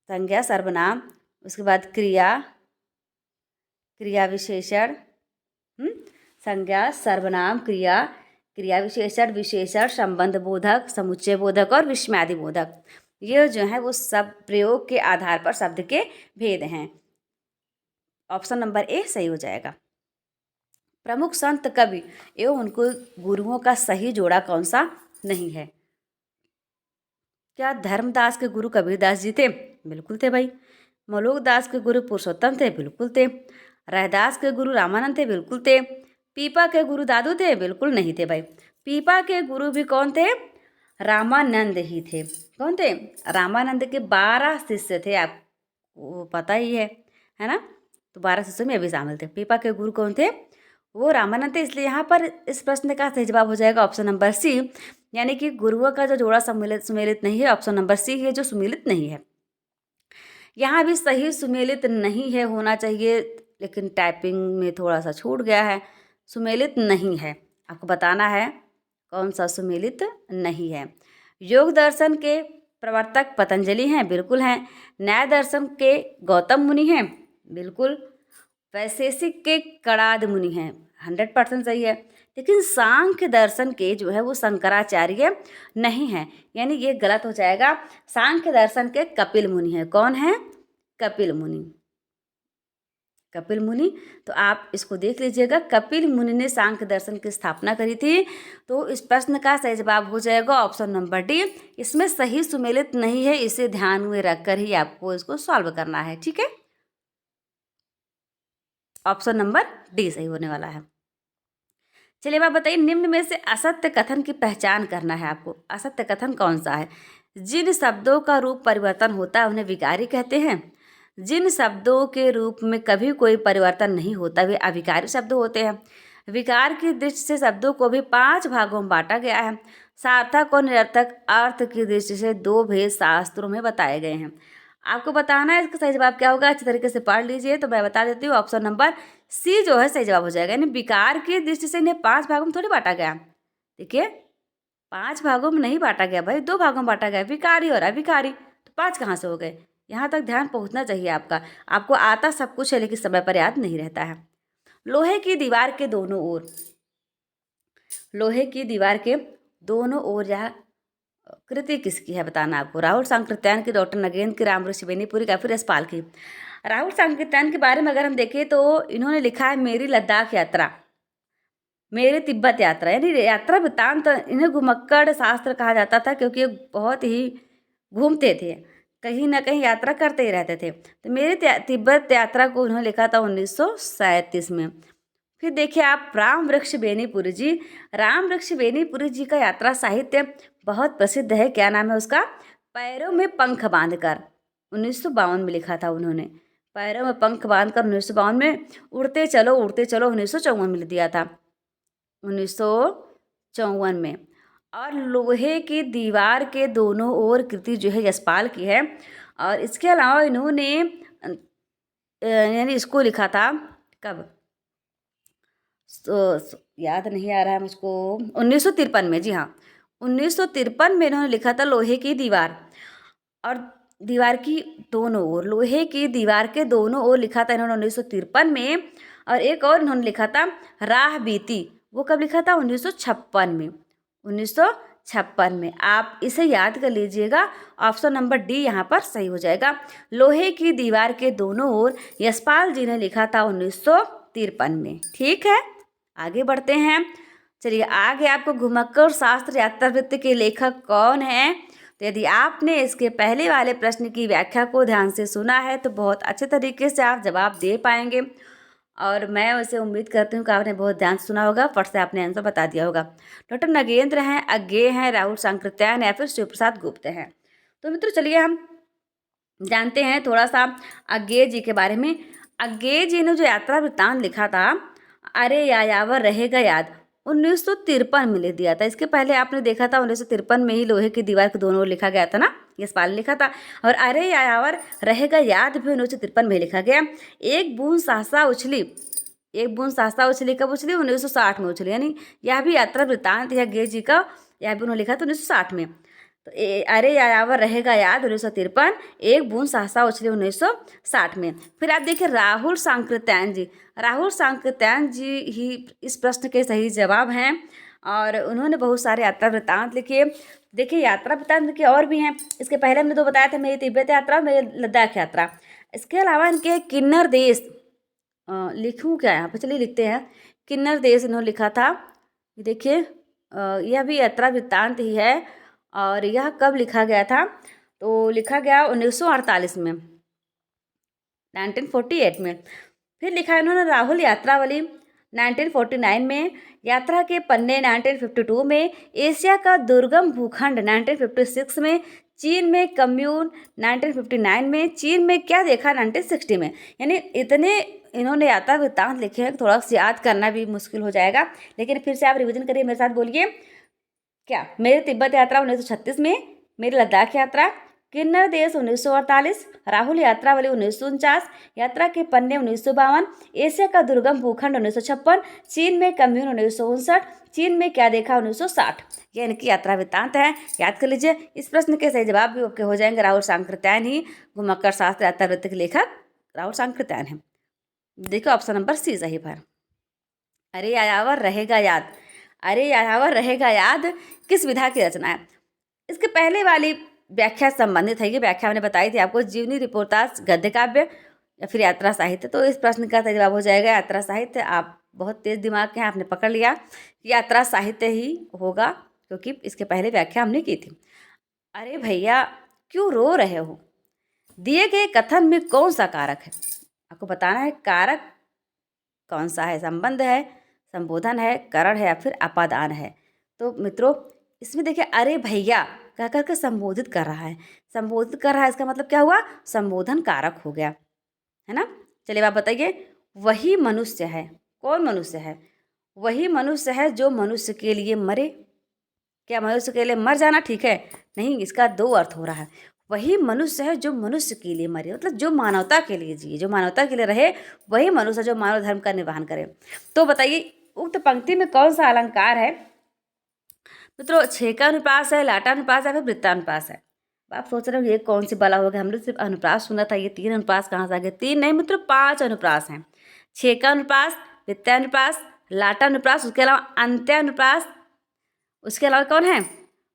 संज्ञा सर्वनाम, उसके बाद क्रिया, क्रिया विशेषण, संज्ञा सर्वनाम क्रिया, क्रिया विशेषण, विशेषण, संबंध बोधक, समुच्चय बोधक और विस्मयादि बोधक। ये जो है वो सब प्रयोग के आधार पर शब्द के भेद हैं। ऑप्शन नंबर ए सही हो जाएगा। प्रमुख संत कवि एवं उनको गुरुओं का सही जोड़ा कौन सा नहीं है? क्या धर्मदास के गुरु कबीरदास जी थे? बिल्कुल थे भाई। मलोकदास के गुरु पुरुषोत्तम थे? बिल्कुल थे। रैदास के गुरु रामानंद थे? बिल्कुल थे। पीपा के गुरु दादू थे? बिल्कुल नहीं थे भाई। पीपा के गुरु भी कौन थे? रामानंद ही थे। कौन थे? रामानंद के 12 शिष्य थे, आपको पता ही है ना। तो 12 शिष्यों में भी शामिल थे। पीपा के गुरु कौन थे? वो रामानंद थे। इसलिए यहाँ पर इस प्रश्न का सही जवाब हो जाएगा ऑप्शन नंबर सी, यानी कि गुरुओं का जो जोड़ा सुमेलित नहीं है, ऑप्शन नंबर सी है जो सुमेलित नहीं है। यहाँ भी सही सुमेलित नहीं है होना चाहिए, लेकिन टाइपिंग में थोड़ा सा छूट गया है। सुमेलित नहीं है, आपको बताना है कौन सा सुमेलित नहीं है। योग दर्शन के प्रवर्तक पतंजलि हैं? बिल्कुल हैं। न्याय दर्शन के गौतम मुनि हैं? बिल्कुल। वैशेषिक के कणाद मुनि हैं? 100% सही है। लेकिन सांख्य दर्शन के जो है वो शंकराचार्य नहीं है, यानी ये गलत हो जाएगा। सांख्य दर्शन के कपिल मुनि हैं। कौन है? कपिल मुनि। कपिल मुनि, तो आप इसको देख लीजिएगा। कपिल मुनि ने सांख्य दर्शन की स्थापना करी थी। तो इस प्रश्न का सही जवाब हो जाएगा ऑप्शन नंबर डी। इसमें सही सुमेलित नहीं है, इसे ध्यान में रखकर ही आपको इसको सॉल्व करना है, ठीक है। ऑप्शन नंबर डी सही होने वाला है। चलिए अब आप बताइए, निम्न में से असत्य कथन की पहचान करना है आपको। असत्य कथन कौन सा है? जिन शब्दों का रूप परिवर्तन होता है उन्हें विकारी कहते हैं। जिन शब्दों के रूप में कभी कोई परिवर्तन नहीं होता वे अविकारी शब्द होते हैं। विकार की दृष्टि से शब्दों को भी 5 भागों में बांटा गया है। सार्थक और निरर्थक अर्थ की दृष्टि से 2 भेद शास्त्रों में बताए गए हैं। आपको बताना है इसका सही जवाब क्या होगा, अच्छी तरीके से पढ़ लीजिए। तो मैं बता देती हूँ, ऑप्शन नंबर सी जो है सही जवाब हो जाएगा। यानी विकार की दृष्टि से इन्हें 5 भागों में थोड़ी बांटा गया। देखिए 5 भागों में नहीं बांटा गया भाई, 2 भागों में बांटा गया, विकारी और अविकारी। तो 5 कहाँ से हो गए? यहाँ तक ध्यान पहुँचना चाहिए आपका। आपको आता सब कुछ है लेकिन समय पर याद नहीं रहता है। लोहे की दीवार के दोनों ओर, लोहे की दीवार के दोनों ओर यह कृति किसकी है बताना आपको। राहुल सांकृत्यायन की, डॉक्टर नगेंद्र की, रामऋषि बेनीपुरी का, फिर यशपाल की। राहुल सांकृत्यायन के बारे में अगर हम देखें तो इन्होंने लिखा है मेरी लद्दाख यात्रा, मेरी तिब्बत यात्रा, यानी यात्रा वृत्तांत। इन्हें घुमक्कड़ शास्त्र कहा जाता था क्योंकि ये बहुत ही घूमते थे, कहीं ना कहीं यात्रा करते ही रहते थे। तो मेरी तिब्बत यात्रा को उन्होंने लिखा था 1937 में। फिर देखिए आप राम वृक्ष बेनीपुरी जी, राम वृक्ष बेनीपुरी जी का यात्रा साहित्य बहुत प्रसिद्ध है। क्या नाम है उसका? पैरों में पंख बांधकर, 1952 में लिखा था उन्होंने। पैरों में पंख बांधकर 1952 में। उड़ते चलो 1954 में लिख दिया था, 1954 में। और लोहे की दीवार के दोनों ओर कृति जो है यशपाल की है। और इसके अलावा इन्होंने यानी इसको लिखा था कब, याद नहीं आ रहा है मुझको, 1953 में। जी हाँ, 1953 में इन्होंने लिखा था लोहे की दीवार। और दीवार की दोनों ओर, लोहे की दीवार के दोनों ओर लिखा था इन्होंने 1953 में। और एक और इन्होंने लिखा था राह बीती, वो कब लिखा था? 1956 में, 1956 में। आप इसे याद कर लीजिएगा, ऑप्शन नंबर डी यहाँ पर सही हो जाएगा। लोहे की दीवार के दोनों ओर यशपाल जी ने लिखा था 1953 में। ठीक है, आगे बढ़ते हैं। चलिए आगे आपको घुमक्कड़ शास्त्र यात्रावृत्ति के लेखक कौन है? तो यदि आपने इसके पहले वाले प्रश्न की व्याख्या को ध्यान से सुना है तो बहुत अच्छे तरीके से आप जवाब दे पाएंगे। और मैं वैसे उम्मीद करती हूँ कि आपने बहुत ध्यान से सुना होगा, फट से आपने आंसर बता दिया होगा। डॉक्टर नगेंद्र हैं, अज्ञेय हैं, राहुल सांकृत्यायन या फिर शिव प्रसाद गुप्त हैं। तो मित्रों चलिए हम जानते हैं थोड़ा सा अज्ञेय जी के बारे में। अज्ञेय जी ने जो यात्रा वृत्तांत लिखा था, अरे यायावर रहेगा याद, 1953 में लिख दिया था। इसके पहले आपने देखा था 1953 में ही लोहे की दीवार के दोनों ओर लिखा गया था ना, यशपाल ने लिखा था। और अरे यायावर रहेगा याद भी 1953 में लिखा गया। एक बूंद सहसा उछली, एक बूंद सहसा उछली कब उछली? 1960 में उछली। यानी यह भी यात्रा वृत्तांत है अज्ञेय जी का, यह भी उन्होंने लिखा था 1960 में। तो अरे यायावर रहेगा याद 1953, एक बूंद सहसा उछली 1960 में। फिर आप देखिए राहुल सांकृत्यायन जी, राहुल सांकृत्यायन जी ही इस प्रश्न के सही जवाब हैं। और उन्होंने बहुत सारे यात्रा वृत्तांत लिखे। देखिए यात्रा वृत्तांत लिखे और भी हैं। इसके पहले हमने तो बताया था मेरी तिब्बत यात्रा, मेरी लद्दाख यात्रा। इसके अलावा इनके किन्नर देश, लिखूँ क्या यहाँ पर, चलिए लिखते हैं। किन्नर देश इन्होंने लिखा था। देखिए यह भी यात्रा वृत्तांत ही है। और यह कब लिखा गया था? तो लिखा गया 1948 में, 1948 में। फिर लिखा है इन्होंने राहुल यात्रावली 1949 में, यात्रा के पन्ने 1952 में, एशिया का दुर्गम भूखंड 1956 में, चीन में कम्यून 1959 में, चीन में क्या देखा 1960 में। यानी इतने इन्होंने यात्रा वृत्तांत लिखे हैं, थोड़ा सा याद करना भी मुश्किल हो जाएगा, लेकिन फिर से आप रिवीजन करिए मेरे साथ, बोलिए क्या? मेरी तिब्बत यात्रा 1936 में, मेरी लद्दाख यात्रा, किन्नर देश 1948, राहुल यात्रावली 1949, यात्रा के पन्ने 1952, एशिया का दुर्गम भूखंड 1956, चीन में कम्यून 1959, चीन में क्या देखा 1960। ये इनकी यात्रा वृत्तांत है, याद कर लीजिए। इस प्रश्न के सही जवाब भी आपके हो जाएंगे। राहुल सांकृत्यायन ही घुमक्कड़ शास्त्र यात्रा वृत्त के लेखक राहुल सांकृत्यायन है। देखो ऑप्शन नंबर सी सही पर। अरे यायावर रहेगा याद, अरे यायावर रहेगा याद किस विधा की रचना है? इसके पहले वाली व्याख्या संबंधित है, ये व्याख्या मैंने बताई थी आपको, जीवनी रिपोर्टाज गद्य काव्य या फिर यात्रा साहित्य। तो इस प्रश्न का जवाब हो जाएगा यात्रा साहित्य। आप बहुत तेज दिमाग के हैं, आपने पकड़ लिया, यात्रा साहित्य ही होगा, क्योंकि इसके पहले व्याख्या हमने की थी। अरे भैया क्यों रो रहे हो? दिए गए कथन में कौन सा कारक है? आपको बताना है कारक कौन सा है, संबंध है, संबोधन है, करण है या फिर अपादान है। तो मित्रों इसमें देखिए अरे भैया कह करके संबोधित कर रहा है, संबोधित कर रहा है, इसका मतलब क्या हुआ? संबोधन कारक हो गया, है ना। चलिए आप बताइए, वही मनुष्य है, कौन मनुष्य है? वही मनुष्य है जो मनुष्य के लिए मरे। क्या मनुष्य के लिए मर जाना ठीक है? नहीं, इसका दो अर्थ हो रहा है। वही मनुष्य है जो मनुष्य के लिए मरे, मतलब जो मानवता के लिए जिए, जो मानवता के लिए रहे, वही मनुष्य जो मानव धर्म का निर्वहन करे। तो बताइए उक्त पंक्ति में कौन सा अलंकार है? मित्रों छेकानुप्रास है, लाटानुप्रास है, फिर वृत्तानुप्रास है। आप सोच रहे हो ये कौन सी बला हो गया, हमने सिर्फ अनुप्रास सुना था, ये 3 अनुप्रास कहाँ से आ गए? 3 नहीं मित्रों 5 अनुप्रास हैं। छेकानुप्रास, वृत्तानुप्रास, लाटानुप्रास, उसके अलावा अंत्यानुप्रास, उसके अलावा कौन है?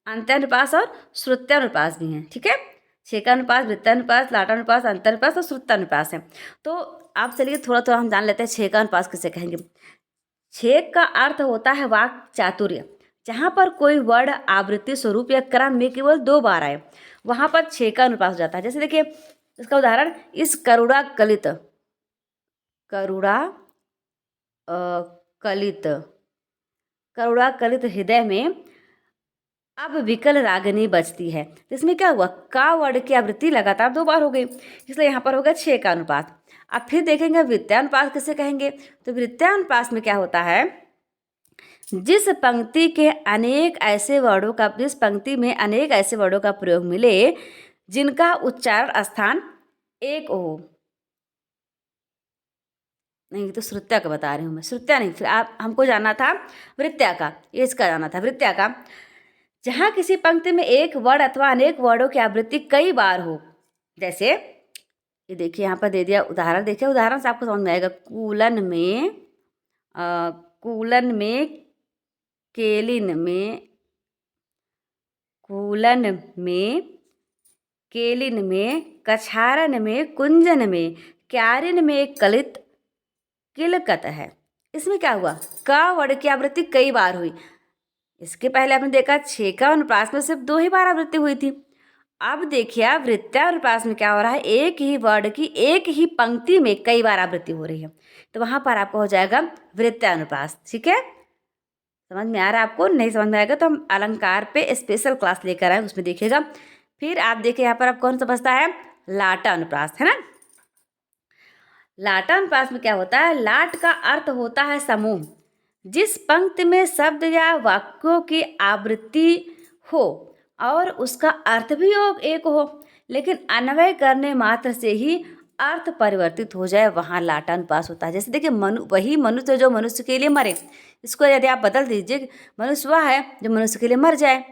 अंत्यानुप्रास और श्रुत्यानुप्रास भी हैं, ठीक है। छेकानुप्रास, वृत्तानुप्रास, लाटानुप्रास, अंत्यानुप्रास और श्रुत्यानुप्रास है। तो आप चलिए थोड़ा थोड़ा हम जान लेते हैं छेकानुप्रास किसे कहेंगे। छेक का अर्थ होता है वाक चातुर्य, जहाँ पर कोई वर्ण आवृत्ति स्वरूप या क्रम में केवल 2 बार आए, वहाँ पर छेकानुप्रास हो जाता है। जैसे देखिए इसका उदाहरण, इस करुणा कलित, करुणा कलित, करुणा कलित हृदय में अब विकल रागिनी बजती है। इसमें क्या हुआ? का वर्ण की आवृत्ति लगातार 2 बार हो गई, इसलिए यहाँ पर होगा छेकानुपात। अब फिर देखेंगे वृत्तानुपात किसे कहेंगे। तो वृत्तानुपात में क्या होता है? जिस पंक्ति के अनेक ऐसे वर्णों का, जिस पंक्ति में अनेक ऐसे वर्णों का प्रयोग मिले जिनका उच्चारण स्थान एक हो। नहीं तो श्रुत्या का बता रही हूँ मैं, श्रुत्या नहीं, फिर आप हमको जानना था वृत्या का, ये इसका जाना था वृत्या का। जहाँ किसी पंक्ति में एक वर्ण अथवा अनेक वर्णों की आवृत्ति कई बार हो, जैसे ये देखिए यहाँ पर दे दिया उदाहरण, देखिए उदाहरण से आपको समझ में आएगा। कूलन में कूलन में, केलिन में, कूलन में, केलिन में, कछारन में, कुंजन में, क्यारिन में कलित किलकत है। इसमें क्या हुआ? का वर्ण की आवृत्ति कई बार हुई। इसके पहले आपने देखा छेकानुप्रास में सिर्फ 2 ही बार आवृत्ति हुई थी। अब देखिए वृत्तानुप्रास में क्या हो रहा है? एक ही वर्ण की एक ही पंक्ति में कई बार आवृत्ति हो रही है, तो वहां पर आपको हो जाएगा वृत्तानुप्रास, ठीक है। समझ में आ रहा है आपको? नहीं समझ में आएगा तो हम अलंकार पे स्पेशल क्लास लेकर आए, उसमें देखिएगा। फिर आप देखिए यहाँ पर आप कौन सा बचता है? लाटानुप्रास, है ना। लाटानुप्रास में क्या होता है? लाट का अर्थ होता है समूह। जिस पंक्ति में शब्द या वाक्यों की आवृत्ति हो और उसका अर्थ भी एक हो, लेकिन अन्वय करने मात्र से ही अर्थ परिवर्तित हो जाए, वहाँ लाटानुप्रास होता है। जैसे देखिए वही मनुष्य जो मनुष्य के लिए मरे, इसको यदि आप बदल दीजिए, मनुष्य वह है जो मनुष्य के लिए मर जाए,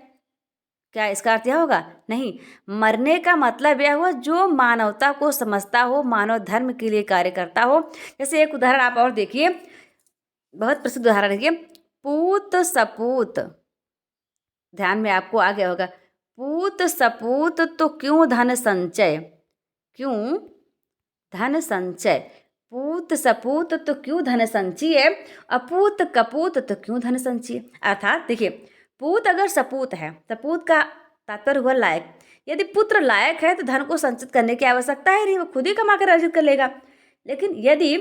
क्या इसका अर्थ यह होगा? नहीं, मरने का मतलब यह हुआ जो मानवता को समझता हो, मानव धर्म के लिए कार्य करता हो। जैसे एक उदाहरण आप और देखिए, बहुत प्रसिद्ध उदाहरण देखिए, पूत सपूत, ध्यान में आपको आ गया होगा। पूत सपूत तो क्यों धन संचय, क्यों धन संचय, पूत सपूत तो क्यों धन संचय, अपूत कपूत तो क्यों धन संचय। अर्थात देखिए पूत अगर सपूत है, सपूत का तात्पर्य हुआ लायक। यदि पुत्र लायक है तो धन को संचित करने की आवश्यकता ही नहीं, वो खुद ही कमा कर अर्जित कर लेगा। लेकिन यदि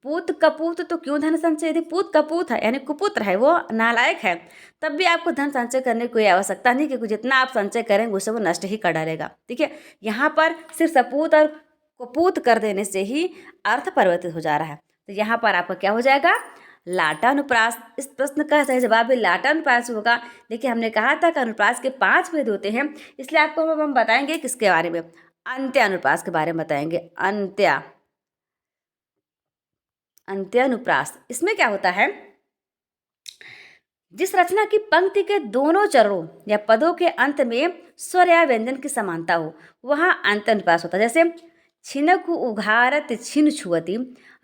पूत कपूत तो क्यों धन संचय, यदि पूत कपूत है यानी कुपुत्र है, वो नालायक है, तब भी आपको धन संचय करने की कोई आवश्यकता नहीं, क्योंकि जितना आप संचय करेंगे उसे वो नष्ट ही कर डालेगा। ठीक है, यहाँ पर सिर्फ सपूत और कुपूत कर देने से ही अर्थ परिवर्तित हो जा रहा है। तो यहाँ पर आपका क्या हो जाएगा, लाटानुप्रास। इस प्रश्न का सही जवाब भी लाटानुप्रास होगा। देखिए हमने कहा था कि अनुप्रास के 5 भेद होते हैं, इसलिए आपको हम बताएंगे किसके बारे में, अंत्यानुप्रास के बारे में बताएंगे। अंत्यानुप्रास, इसमें क्या होता है, जिस रचना की पंक्ति के दोनों चरणों या पदों के अंत में स्वर या व्यंजन की समानता हो, वहाँ अंत्यानुप्रास होता है। जैसे छिनकु उघारत छिन छुअति,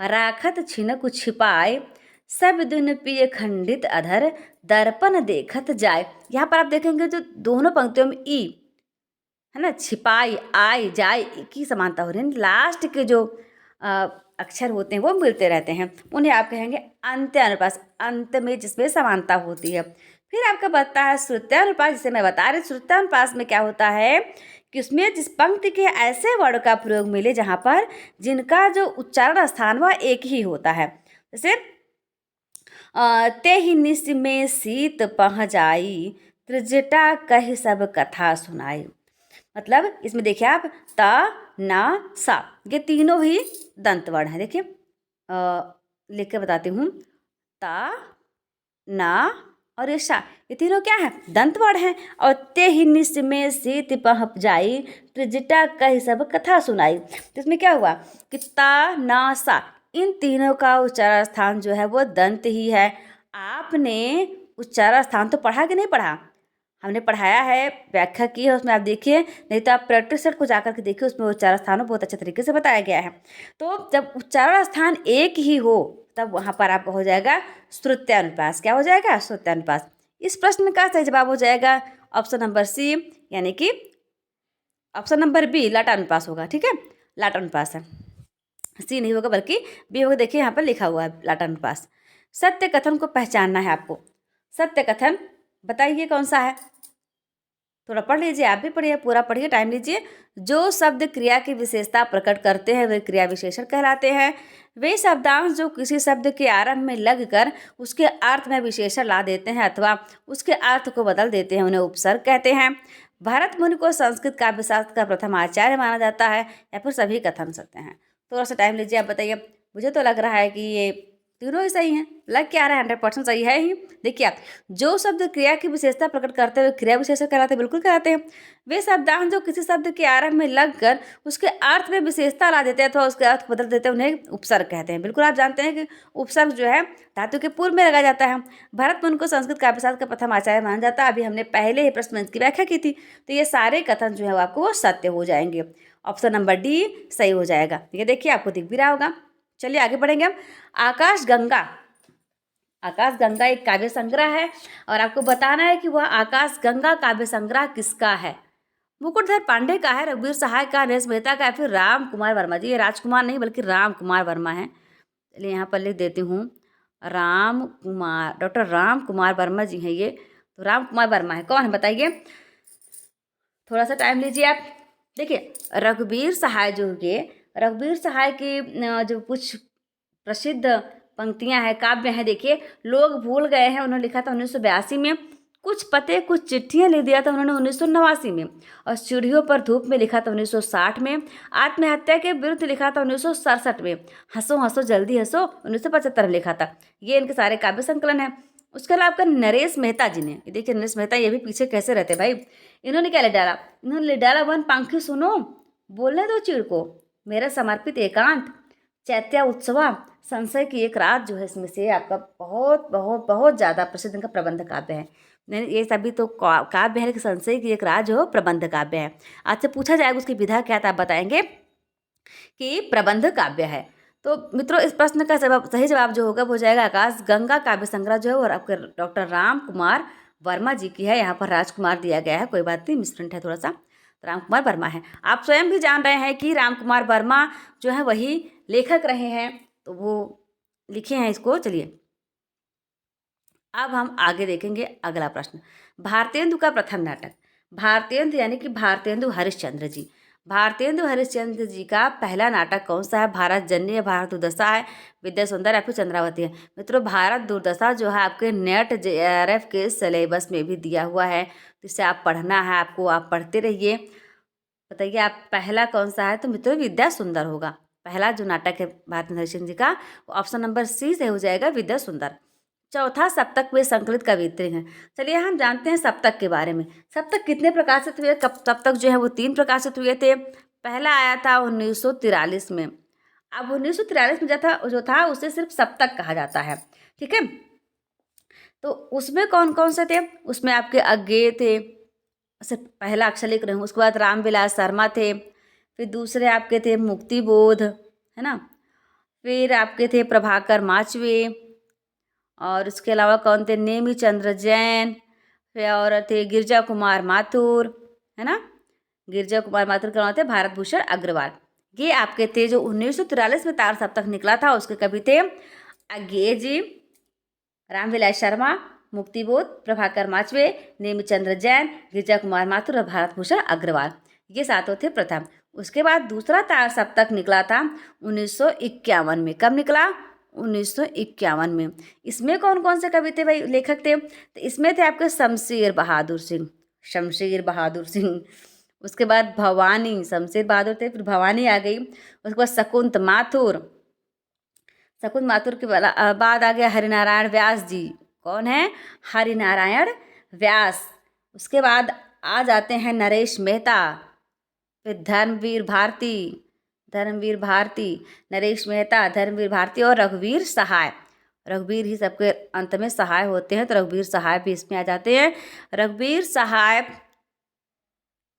राखत छिनकु छिपाए, सब दुन पिय खंडित अधर, दर्पण देखत जाए। यहाँ पर आप देखेंगे जो दोनों पंक्तियों में ई है ना, छिपाई आय जाय की समानता हो रही है, लास्ट के जो अक्षर होते हैं वो मिलते रहते हैं, उन्हें आप कहेंगे अंत्यानुप्रास, अंत में जिसमें समानता होती है। फिर आपका बनता है श्रुत्यानुप्रास, जिसे मैं बता रही। श्रुत्यानुप्रास में क्या होता है कि उसमें जिस पंक्ति के ऐसे वर्ण का प्रयोग मिले जहाँ पर जिनका जो उच्चारण स्थान वह एक ही होता है। जैसे ते ही निस में शीत पह जाई, त्रिजटा कह सब कथा सुनाई। मतलब इसमें देखिए आप त न सा, ये तीनों ही दंत वर्ण है। देखिए लिख के बताती हूँ, ता न और ये सा, ये तीनों क्या है, दंत वर्ण है। और ते ही निस में शीत पह जाई, त्रिजटा कह सब कथा सुनाई। तो इसमें क्या हुआ कि ता न सा, इन तीनों का उच्चारण स्थान जो है वो दंत ही है। आपने उच्चारण स्थान तो पढ़ा कि नहीं पढ़ा, हमने पढ़ाया है, व्याख्या की है, उसमें आप देखिए, नहीं तो आप प्रैक्टिस सेट को जाकर के देखिए, उसमें उच्चारण स्थानों बहुत अच्छे तरीके से बताया गया है। तो जब उच्चारण स्थान एक ही हो तब वहाँ पर आपका हो जाएगा श्रुत्यानुप्रास। क्या हो जाएगा, श्रुत्यानुप्रास। इस प्रश्न का सही जवाब हो जाएगा ऑप्शन नंबर सी, यानी कि ऑप्शन नंबर बी, लाटानुप्रास होगा। ठीक है, लाटानुप्रास है, सी नहीं होगा बल्कि बी होगा। देखिए यहाँ पर लिखा हुआ है लाटानुप्रास। सत्य कथन को पहचानना है आपको। सत्य कथन बताइए कौन सा है, थोड़ा पढ़ लीजिए, आप भी पढ़िए, पूरा पढ़िए, टाइम लीजिए। जो शब्द क्रिया की विशेषता प्रकट करते हैं वे क्रिया विशेषण कहलाते हैं। वे शब्दांश जो किसी शब्द के आरंभ में लगकर उसके अर्थ में विशेषण ला देते हैं अथवा उसके अर्थ को बदल देते हैं, उन्हें उपसर्ग कहते हैं। भरत मुनि को संस्कृत काव्यशास्त्र का प्रथम आचार्य माना जाता है, या फिर सभी कथन सत्य हैं। थोड़ा सा टाइम लीजिए, आप बताइए। मुझे तो लग रहा है कि ये तीनों ही सही हैं, लग क्या रहा है, 100% सही है ही। देखिए आप, जो शब्द क्रिया की विशेषता प्रकट करते हुए क्रिया विशेषण कहलाते हैं, बिल्कुल कहलाते हैं। वे शब्दांश जो किसी शब्द के आरंभ में लगकर उसके अर्थ में विशेषता ला देते हैं अथवा उसके अर्थ बदल देते हैं, उन्हें उपसर्ग कहते हैं। बिल्कुल आप जानते हैं कि उपसर्ग जो है धातु के पूर्व में लगाया जाता है। भरत मुनि को संस्कृत काव्यशास्त्र का प्रथम आचार्य माना जाता है, अभी हमने पहले ही प्रश्न में इसकी व्याख्या की थी। तो ये सारे कथन जो है वो आपको वो सत्य हो जाएंगे। ऑप्शन नंबर डी सही हो जाएगा। ये देखिए आपको दिख भी रहा होगा। चलिए आगे बढ़ेंगे हम। आकाशगंगा, आकाशगंगा एक काव्य संग्रह है और आपको बताना है कि वह आकाशगंगा काव्य संग्रह किसका है। मुकुटधर पांडे का है, रघुवीर सहाय का, नरेश मेहता का, फिर राम कुमार वर्मा जी। ये राजकुमार नहीं बल्कि राम कुमार वर्मा है। चलिए यहाँ पर लिख देती हूँ, राम कुमार, डॉक्टर राम कुमार वर्मा जी हैं ये। तो राम कुमार वर्मा है, कौन है बताइए, थोड़ा सा टाइम लीजिए आप। देखिए रघुवीर सहाय जो ये, रघुवीर सहाय की जो कुछ प्रसिद्ध पंक्तियां हैं, काव्य हैं, देखिए लोग भूल गए हैं, उन्होंने लिखा था 1982 में। कुछ पते कुछ चिट्ठियां लिख दिया था उन्होंने 1989 में। और सीढ़ियों पर धूप में लिखा था 1960 में। आत्महत्या के विरुद्ध लिखा था 1967 में। हंसो हंसो जल्दी हंसो 1975 में लिखा था। ये इनके सारे काव्य संकलन है। उसके अलावा आपका नरेश मेहता जी ने, ये देखिए नरेश मेहता, ये भी पीछे कैसे रहते भाई। इन्होंने क्या लिख डाला, इन्होंने लिख डाला, वन पंखी सुनो बोलने दो चिड़ को, मेरा समर्पित एकांत, चैत्या उत्सवा, संशय की एक रात, जो है इसमें से आपका बहुत बहुत बहुत ज़्यादा प्रसिद्ध इनका प्रबंध काव्य है। ये सभी तो काव्य है, लेकिन संशय की एक रात जो प्रबंध काव्य है। आज से पूछा जाएगा उसकी विधा क्या था, आप बताएंगे कि प्रबंध काव्य है। तो मित्रों इस प्रश्न का जवाब, सही जवाब जो होगा वो हो जाएगा आकाशगंगा काव्य संग्रह जो है, और आपके डॉक्टर राम कुमार वर्मा जी की है। यहाँ पर राजकुमार दिया गया है, कोई बात नहीं, मिसप्रिंट है थोड़ा सा, राम कुमार वर्मा है। आप स्वयं भी जान रहे हैं कि राम कुमार वर्मा जो है वही लेखक रहे हैं, तो वो लिखे हैं इसको। चलिए अब हम आगे देखेंगे अगला प्रश्न। भारतेंदु का प्रथम नाटक, भारतेंदु यानी कि भारतेंदु हरिश्चंद्र जी। भारतेंदु हरिश्चंद्र जी का पहला नाटक कौन सा है? भारत जननी है, भारत दुर्दशा है, विद्या सुंदर या फिर चंद्रावती है। मित्रों, भारत दुर्दशा जो है आपके नेट जेआरएफ के सिलेबस में भी दिया हुआ है, तो इसे आप पढ़ना है आपको, आप पढ़ते रहिए। बताइए आप पहला कौन सा है? तो मित्रों विद्या सुंदर होगा। पहला जो नाटक है भारत हरिश्चंद्र जी का, वो ऑप्शन नंबर सी से हो जाएगा, विद्या सुंदर। चौथा, सप्तक वे संकलित कवियत्री हैं। चलिए हम जानते हैं सप्तक के बारे में। सप्तक कितने प्रकाशित हुए? सप्तक जो है वो 3 प्रकाशित हुए थे। पहला आया था 1943 में। अब 1943 में जो था उसे सिर्फ सप्तक कहा जाता है, ठीक है। तो उसमें कौन कौन से थे? उसमें आपके अज्ञेय थे, सिर्फ पहला अक्षर लिख रहे हूँ। उसके बाद रामविलास शर्मा थे, फिर दूसरे आपके थे मुक्तिबोध, है ना। फिर आपके थे प्रभाकर माचवे, और उसके अलावा कौन थे? नेमीचंद्र जैन, फिर और थे गिरजा कुमार माथुर, है ना। गिरजा कुमार माथुर के थे भारत भूषण अग्रवाल। ये आपके थे जो 1943 में तार सप्तक निकला था, उसके कवि थे अज्ञेय जी, रामविलास शर्मा, मुक्तिबोध, प्रभाकर माचवे, नेमीचंद्र जैन, गिरजा कुमार माथुर और भारत भूषण अग्रवाल। ये सातों थे प्रथम। उसके बाद दूसरा तार सप्तक निकला था 1951 में। कब निकला? 1951 में। इसमें कौन कौन से कवि थे भाई, लेखक थे? तो इसमें थे आपके शमशेर बहादुर सिंह, शमशेर बहादुर सिंह। उसके बाद भवानी, शमशेर बहादुर थे, फिर भवानी आ गई। उसके बाद शकुंत माथुर, शकुंत माथुर के बाद आ गया हरिनारायण व्यास जी। कौन है? हरिनारायण व्यास। उसके बाद आ जाते हैं नरेश मेहता, फिर धर्मवीर भारती, धर्मवीर भारती, नरेश मेहता, धर्मवीर भारती और रघुवीर सहाय। रघुवीर ही सबके अंत में सहाय होते हैं, तो रघुवीर सहाय भी इसमें आ जाते हैं। रघुवीर सहाय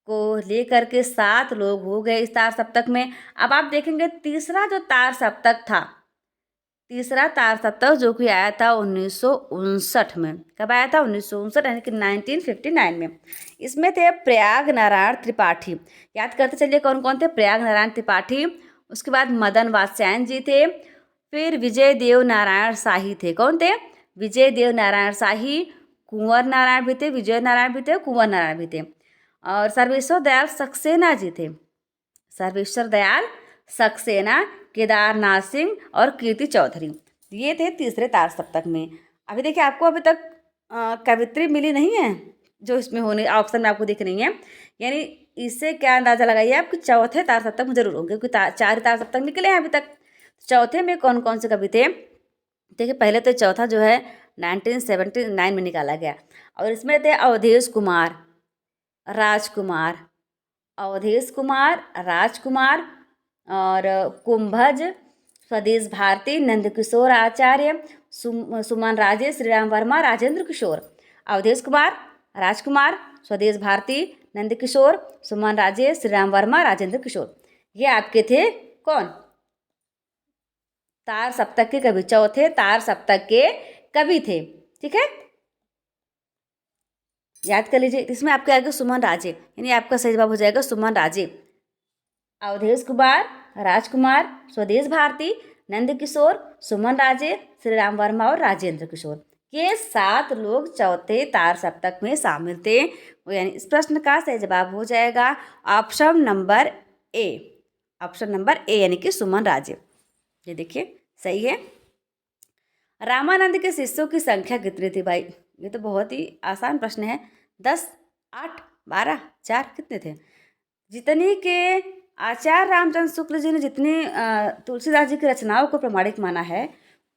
को लेकर के 7 लोग हो गए इस तार सप्तक में। अब आप देखेंगे तीसरा जो तार सप्तक था, तीसरा तार सप्तक जो कि आया था 1959 में। कब आया था? 1959 यानी कि 1959 में। इसमें थे प्रयाग नारायण त्रिपाठी। याद करते चलिए कौन कौन थे? प्रयाग नारायण त्रिपाठी, उसके बाद मदन वात्स्यायन जी थे, फिर विजय देव नारायण शाही थे। कौन थे? विजय देव नारायण शाही। कुंवर नारायण भी थे, विजय नारायण भी थे, कुंवर नारायण भी थे, और सर्वेश्वर दयाल सक्सेना जी थे। सर्वेश्वर दयाल सक्सेना, केदारनाथ सिंह और कीर्ति चौधरी, ये थे तीसरे तार सप्तक में। अभी देखिए आपको अभी तक कवित्री मिली नहीं है जो इसमें होने ऑप्शन में आपको दिख रही है, यानी इससे क्या अंदाजा लगाइए आप कि चौथे तार सप्तक में जरूर होंगे, क्योंकि 4 तार सप्तक निकले हैं अभी तक। चौथे में कौन कौन से कवि थे? देखिए पहले तो चौथा जो है 1979 में निकाला गया, और इसमें थे अवधेश कुमार, राजकुमार, अवधेश कुमार, राजकुमार और कुंभज, स्वदेश भारती, नंदकिशोर आचार्य, सुमन राजे, श्रीराम वर्मा, राजेंद्र किशोर। अवधेश कुमार, राजकुमार, स्वदेश भारती, नंदकिशोर, सुमन राजे, श्रीराम वर्मा, राजेंद्र किशोर, ये आपके थे कौन? तार सप्तक के कवि, चौथे तार सप्तक के कवि थे, ठीक है। याद कर लीजिए। इसमें आपके आगे सुमन राजे, यानी आपका सही जवाब हो जाएगा सुमन राजे। अवधेश कुमार, राजकुमार, स्वदेश भारती, नंदकिशोर, सुमन राजे, श्रीराम वर्मा और राजेंद्र किशोर, ये 7 लोग चौथे तार सप्तक में शामिल थे। यानी इस प्रश्न का सही जवाब हो जाएगा option number A, option number A यानी कि सुमन राजे। ये देखिए सही है। रामानंद के शिष्यों की संख्या कितनी थी भाई? ये तो बहुत ही आसान प्रश्न है। 10, 8, 12, 4 कितने थे? जितनी के आचार्य रामचंद्र शुक्ल जी ने जितनी तुलसीदास जी की रचनाओं को प्रमाणिक माना है,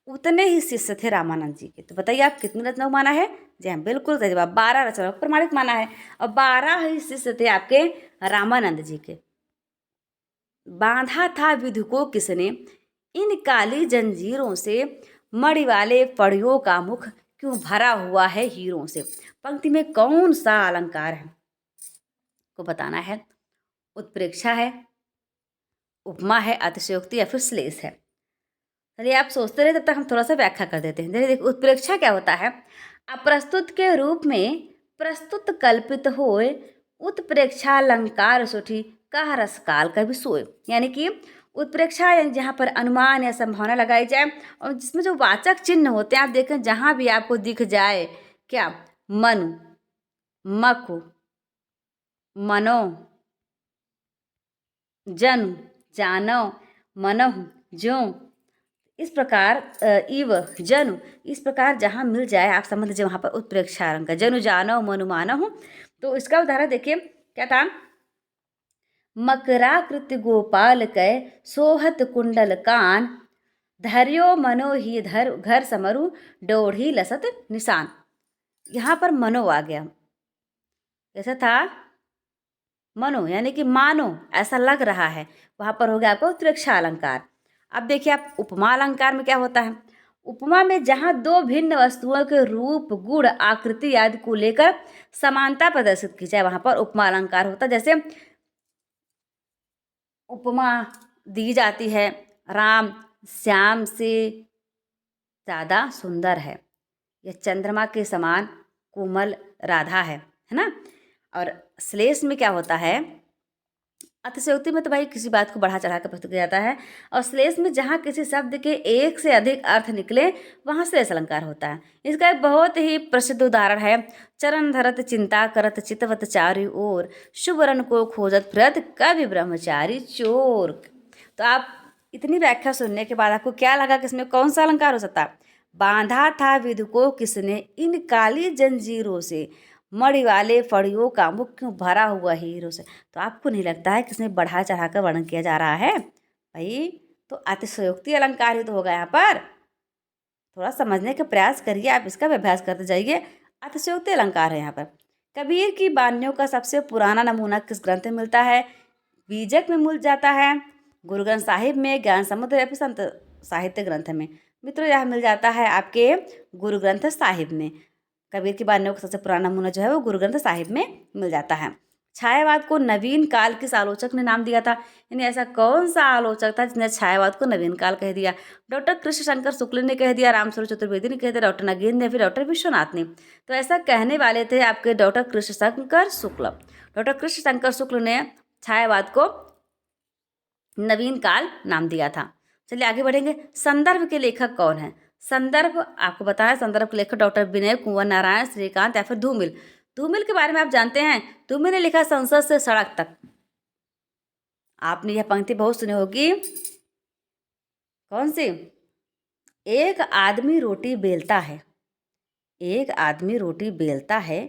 उतने ही शिष्य थे रामानंद जी के। तो बताइए आप कितनी रचनाओं को माना है? जी हाँ, बिल्कुल सही जवाब, 12 रचनाओं को प्रमाणिक माना है, और 12 ही शिष्य थे आपके रामानंद जी के। बांधा था विधु को किसने, इन काली जंजीरों से, मणि वाले पड़ियों का मुख क्यों भरा हुआ है हीरों से। पंक्ति में कौन सा अलंकार है को बताना है। उत्प्रेक्षा है, उपमा है, अतिशयोक्ति या फिर श्लेष है। चलिए आप सोचते रहे, तब तक हम थोड़ा सा व्याख्या कर देते हैं। देखिए उत्प्रेक्षा क्या होता है? अप्रस्तुत के रूप में प्रस्तुत कल्पित होए, उत्प्रेक्षा अलंकार सुठी कह रसकाल कभी सोए। यानी कि उत्प्रेक्षा यानी जहाँ पर अनुमान या संभावना लगाई जाए, और जिसमें जो वाचक चिन्ह होते हैं आप देखें जहाँ भी आपको दिख जाए, क्या मनु, मकु, मनो, जनु, जानो, मनहु, ज्यों। इस प्रकार इव, जनु, इस प्रकार जहाँ मिल जाए आप समझ लीजिए वहाँ पर उत्प्रेक्षा अलंकार। जनु जानो मनु मानहु, तो इसका उदाहरण देखिए क्या था। मकराकृति गोपाल कै सोहत कुंडल कान, धर्यो मनो ही धर घर समरु डोढ़ी लसत निशान। यहाँ पर मनो आ गया, कैसा था, मनो यानी कि मानो, ऐसा लग रहा है, वहाँ पर हो गया आपको उत्प्रेक्षा अलंकार। अब देखिए आप उपमा अलंकार में क्या होता है। उपमा में जहाँ दो भिन्न वस्तुओं के रूप, गुण, आकृति आदि को लेकर समानता प्रदर्शित की जाए वहाँ पर उपमा अलंकार होता है। जैसे उपमा दी जाती है, राम श्याम से ज़्यादा सुंदर है, यह चंद्रमा के समान कोमल राधा है ना। और श्लेष में क्या होता है, अतिशयोक्ति में तो भाई किसी बात को बढ़ा चढ़ा कर प्रस्तुत किया जाता है, और श्लेष में जहाँ किसी शब्द के एक से अधिक अर्थ निकले वहाँ श्लेष अलंकार होता है। इसका एक बहुत ही प्रसिद्ध उदाहरण है, चरण धरत चिंता करत चितवत चारि ओर, शुभ रन को खोजत फिरत कवि ब्रह्मचारी चोर। तो आप इतनी व्याख्या सुनने के बाद आपको क्या लगा कि इसमें कौन सा अलंकार हो सकता है। बांधा था विधु को किसने इन काली जंजीरों से, मणि वाले फड़ियों का मुख क्यों भरा हुआ हीरो से। तो आपको नहीं लगता है कि इसमें बढ़ा चढ़ा कर वर्णन किया जा रहा है भाई, तो अतिशयोक्ति अलंकार ही तो होगा यहाँ पर। थोड़ा समझने का प्रयास करिए, आप इसका भी अभ्यास करते जाइए। अतिशयोक्ति अलंकार है यहाँ पर। कबीर की बानियों का सबसे पुराना नमूना किस ग्रंथ में मिलता है। बीजक में मिल जाता है, गुरु ग्रंथ साहिब में, ज्ञान समुद्र या फिर संत साहित्य ग्रंथ में। मित्रों यह मिल जाता है आपके गुरु ग्रंथ साहिब में। कबीर की बानियों का सबसे पुराना नमूना जो है वो गुरु ग्रंथ साहिब में मिल जाता है। छायावाद को नवीन काल किस आलोचक ने नाम दिया था, यानी ऐसा कौन सा आलोचक था जिसने छायावाद को नवीन काल कह दिया। डॉक्टर कृष्ण शंकर शुक्ल ने कह दिया, रामस्वरूप चतुर्वेदी ने कह दिया, डॉक्टर नगेंद्र ने, फिर डॉक्टर विश्वनाथ ने। तो ऐसा कहने वाले थे आपके डॉक्टर कृष्ण शंकर शुक्ल। डॉक्टर कृष्ण शंकर शुक्ल ने छायावाद को नवीन काल नाम दिया था। चलिए आगे बढ़ेंगे। संदर्भ के लेखक कौन है। संदर्भ आपको बताया, संदर्भ के लेखक डॉक्टर विनय कुंवर नारायण, श्रीकांत या फिर धूमिल। धूमिल के बारे में आप जानते हैं, धूमिल ने लिखा संसद से सड़क तक। आपने यह पंक्ति बहुत सुनी होगी, कौन सी। एक आदमी रोटी बेलता है, एक आदमी रोटी बेलता है,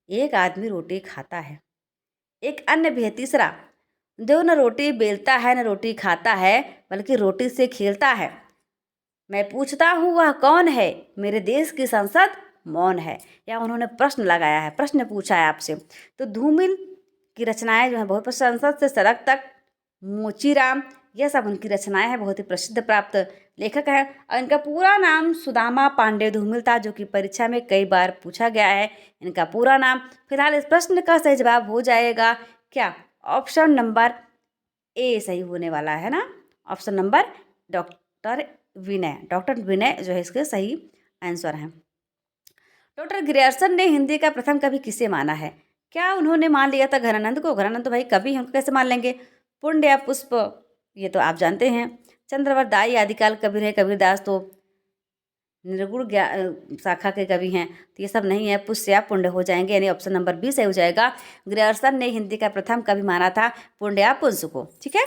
एक आदमी रोटी खाता है, एक अन्य भी है तीसरा, जो न रोटी बेलता है न रोटी खाता है बल्कि रोटी से खेलता है। मैं पूछता हूँ वह कौन है, मेरे देश की संसद मौन है। या उन्होंने प्रश्न लगाया है, प्रश्न पूछा है आपसे। तो धूमिल की रचनाएं जो हैं बहुत, संसद से सड़क तक, मोचीराम, यह सब उनकी रचनाएं हैं, बहुत ही प्रसिद्ध प्राप्त लेखक है। और इनका पूरा नाम सुदामा पांडे धूमिल था, जो कि परीक्षा में कई बार पूछा गया है इनका पूरा नाम। फिलहाल इस प्रश्न का सही जवाब हो जाएगा क्या, ऑप्शन नंबर ए सही होने वाला है ना, ऑप्शन नंबर डॉक्टर विनय। डॉक्टर विनय जो है इसके सही आंसर हैं। डॉक्टर ग्रियर्सन ने हिंदी का प्रथम कवि किसे माना है। क्या उन्होंने मान लिया था घनानंद को। घनानंद तो भाई कवि हैं, उनको कैसे मान लेंगे। पुण्य या पुष्प, ये तो आप जानते हैं। चंद्रवत दाई आदिकाल कवि है। कबीरदास तो निर्गुण शाखा के कवि हैं, तो ये सब नहीं है, पुष्य या पुण्य हो जाएंगे, यानी ऑप्शन नंबर बी सही हो जाएगा। ग्रियर्सन ने हिंदी का प्रथम कवि माना था पुण्य या पुंस को। ठीक है।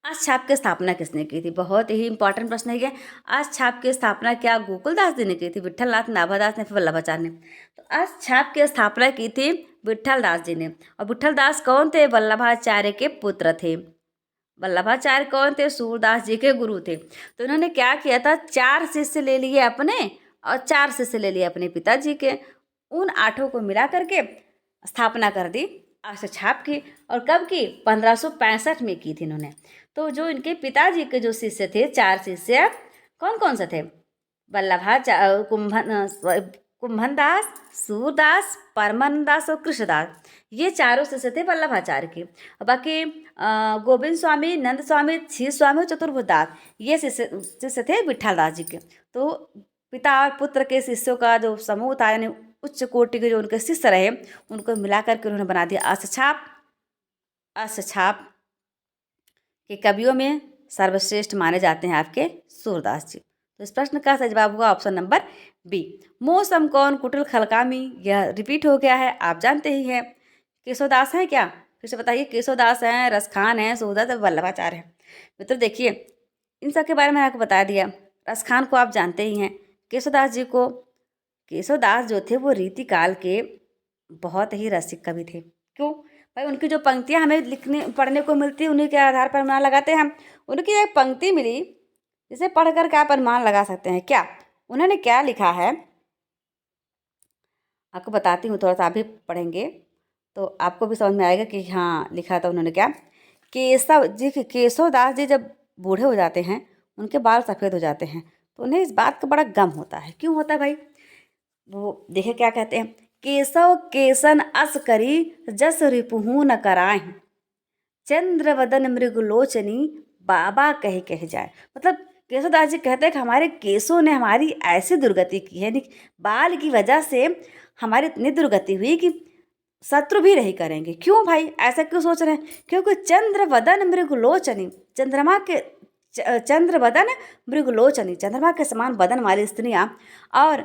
आज छाप की स्थापना किसने की थी, बहुत ही इंपॉर्टेंट प्रश्न है ये। आज छाप की स्थापना क्या गोकुलदास जी ने की थी, विठलनाथ नाभादास ने, फिर वल्लभाचार्य ने। तो आज छाप की स्थापना की थी विठलदास जी ने। और विठलदास कौन थे, वल्लभाचार्य के पुत्र थे। वल्लभाचार्य कौन थे, सूरदास जी के गुरु थे। तो इन्होंने क्या किया था, 4 शिष्य ले लिए अपने और 4 शिष्य ले लिए अपने पिताजी के। उन 8 को मिला करके स्थापना कर दी, आज छाप की। और कब की, 1565 में की थी इन्होंने। तो जो इनके पिताजी के जो शिष्य थे, 4 शिष्य कौन कौन से थे, वल्लभाचार्य, कुंभन दास, सूरदास, परमानंद दास और कृष्णदास, ये चारों शिष्य थे वल्लभाचार्य के। बाकी गोविंद स्वामी, नंद स्वामी, क्षीर स्वामी और चतुर्भुज दास, ये शिष्य थे विठलदास जी के। तो पिता और पुत्र के शिष्यों का जो समूह था, यानी उच्च कोटि के जो उनके शिष्य रहे, उनको मिलाकर के उन्होंने बना दिया अष्टछाप। अष्टछाप के कवियों में सर्वश्रेष्ठ माने जाते हैं आपके सूरदास जी। तो इस प्रश्न का सही जवाब होगा ऑप्शन नंबर बी। मोह समकौन कुटिल खलकामी, यह रिपीट हो गया है, आप जानते ही हैं। केशवदास हैं क्या? फिर से बताइए, केशवदास हैं, रसखान हैं, सुहृद वल्लभाचार्य हैं। मित्रों देखिए, इन सब के बारे में आपको बता दिया। रसखान को आप जानते ही हैं। केशवदास जी को, केशवदास जो थे वो रीतिकाल के बहुत ही रसिक कवि थे। क्यों? भाई उनकी जो पंक्तियाँ हमें लिखने पढ़ने को मिलती है, उन्हीं के आधार पर अनुमान लगाते हैं हम। उनकी एक पंक्ति मिली जिसे पढ़ कर के आप अनुमान लगा सकते हैं। क्या उन्होंने क्या लिखा है, आपको बताती हूँ, थोड़ा सा आप भी पढ़ेंगे तो आपको भी समझ में आएगा कि हाँ लिखा था उन्होंने क्या। केशव जी, केशवदास जी जब बूढ़े हो जाते हैं, उनके बाल सफ़ेद हो जाते हैं, तो उन्हें इस बात का बड़ा गम होता है। क्यों होता है भाई? वो देखिए क्या कहते हैं, केशव केसन अस करी जस रिपुहू न कराहि, चंद्रवदन मृगलोचनी बाबा कह जाए। मतलब केशवदास जी कहते हैं कि हमारे केशों ने हमारी ऐसी दुर्गति की है, बाल की वजह से हमारी इतनी दुर्गति हुई कि शत्रु भी नहीं करेंगे। क्यों भाई ऐसा क्यों सोच रहे हैं? क्योंकि चंद्रवदन मृगलोचनी, चंद्रमा के चंद्रवदन मृगलोचनी, चंद्रमा के समान बदन वाली स्त्रियां और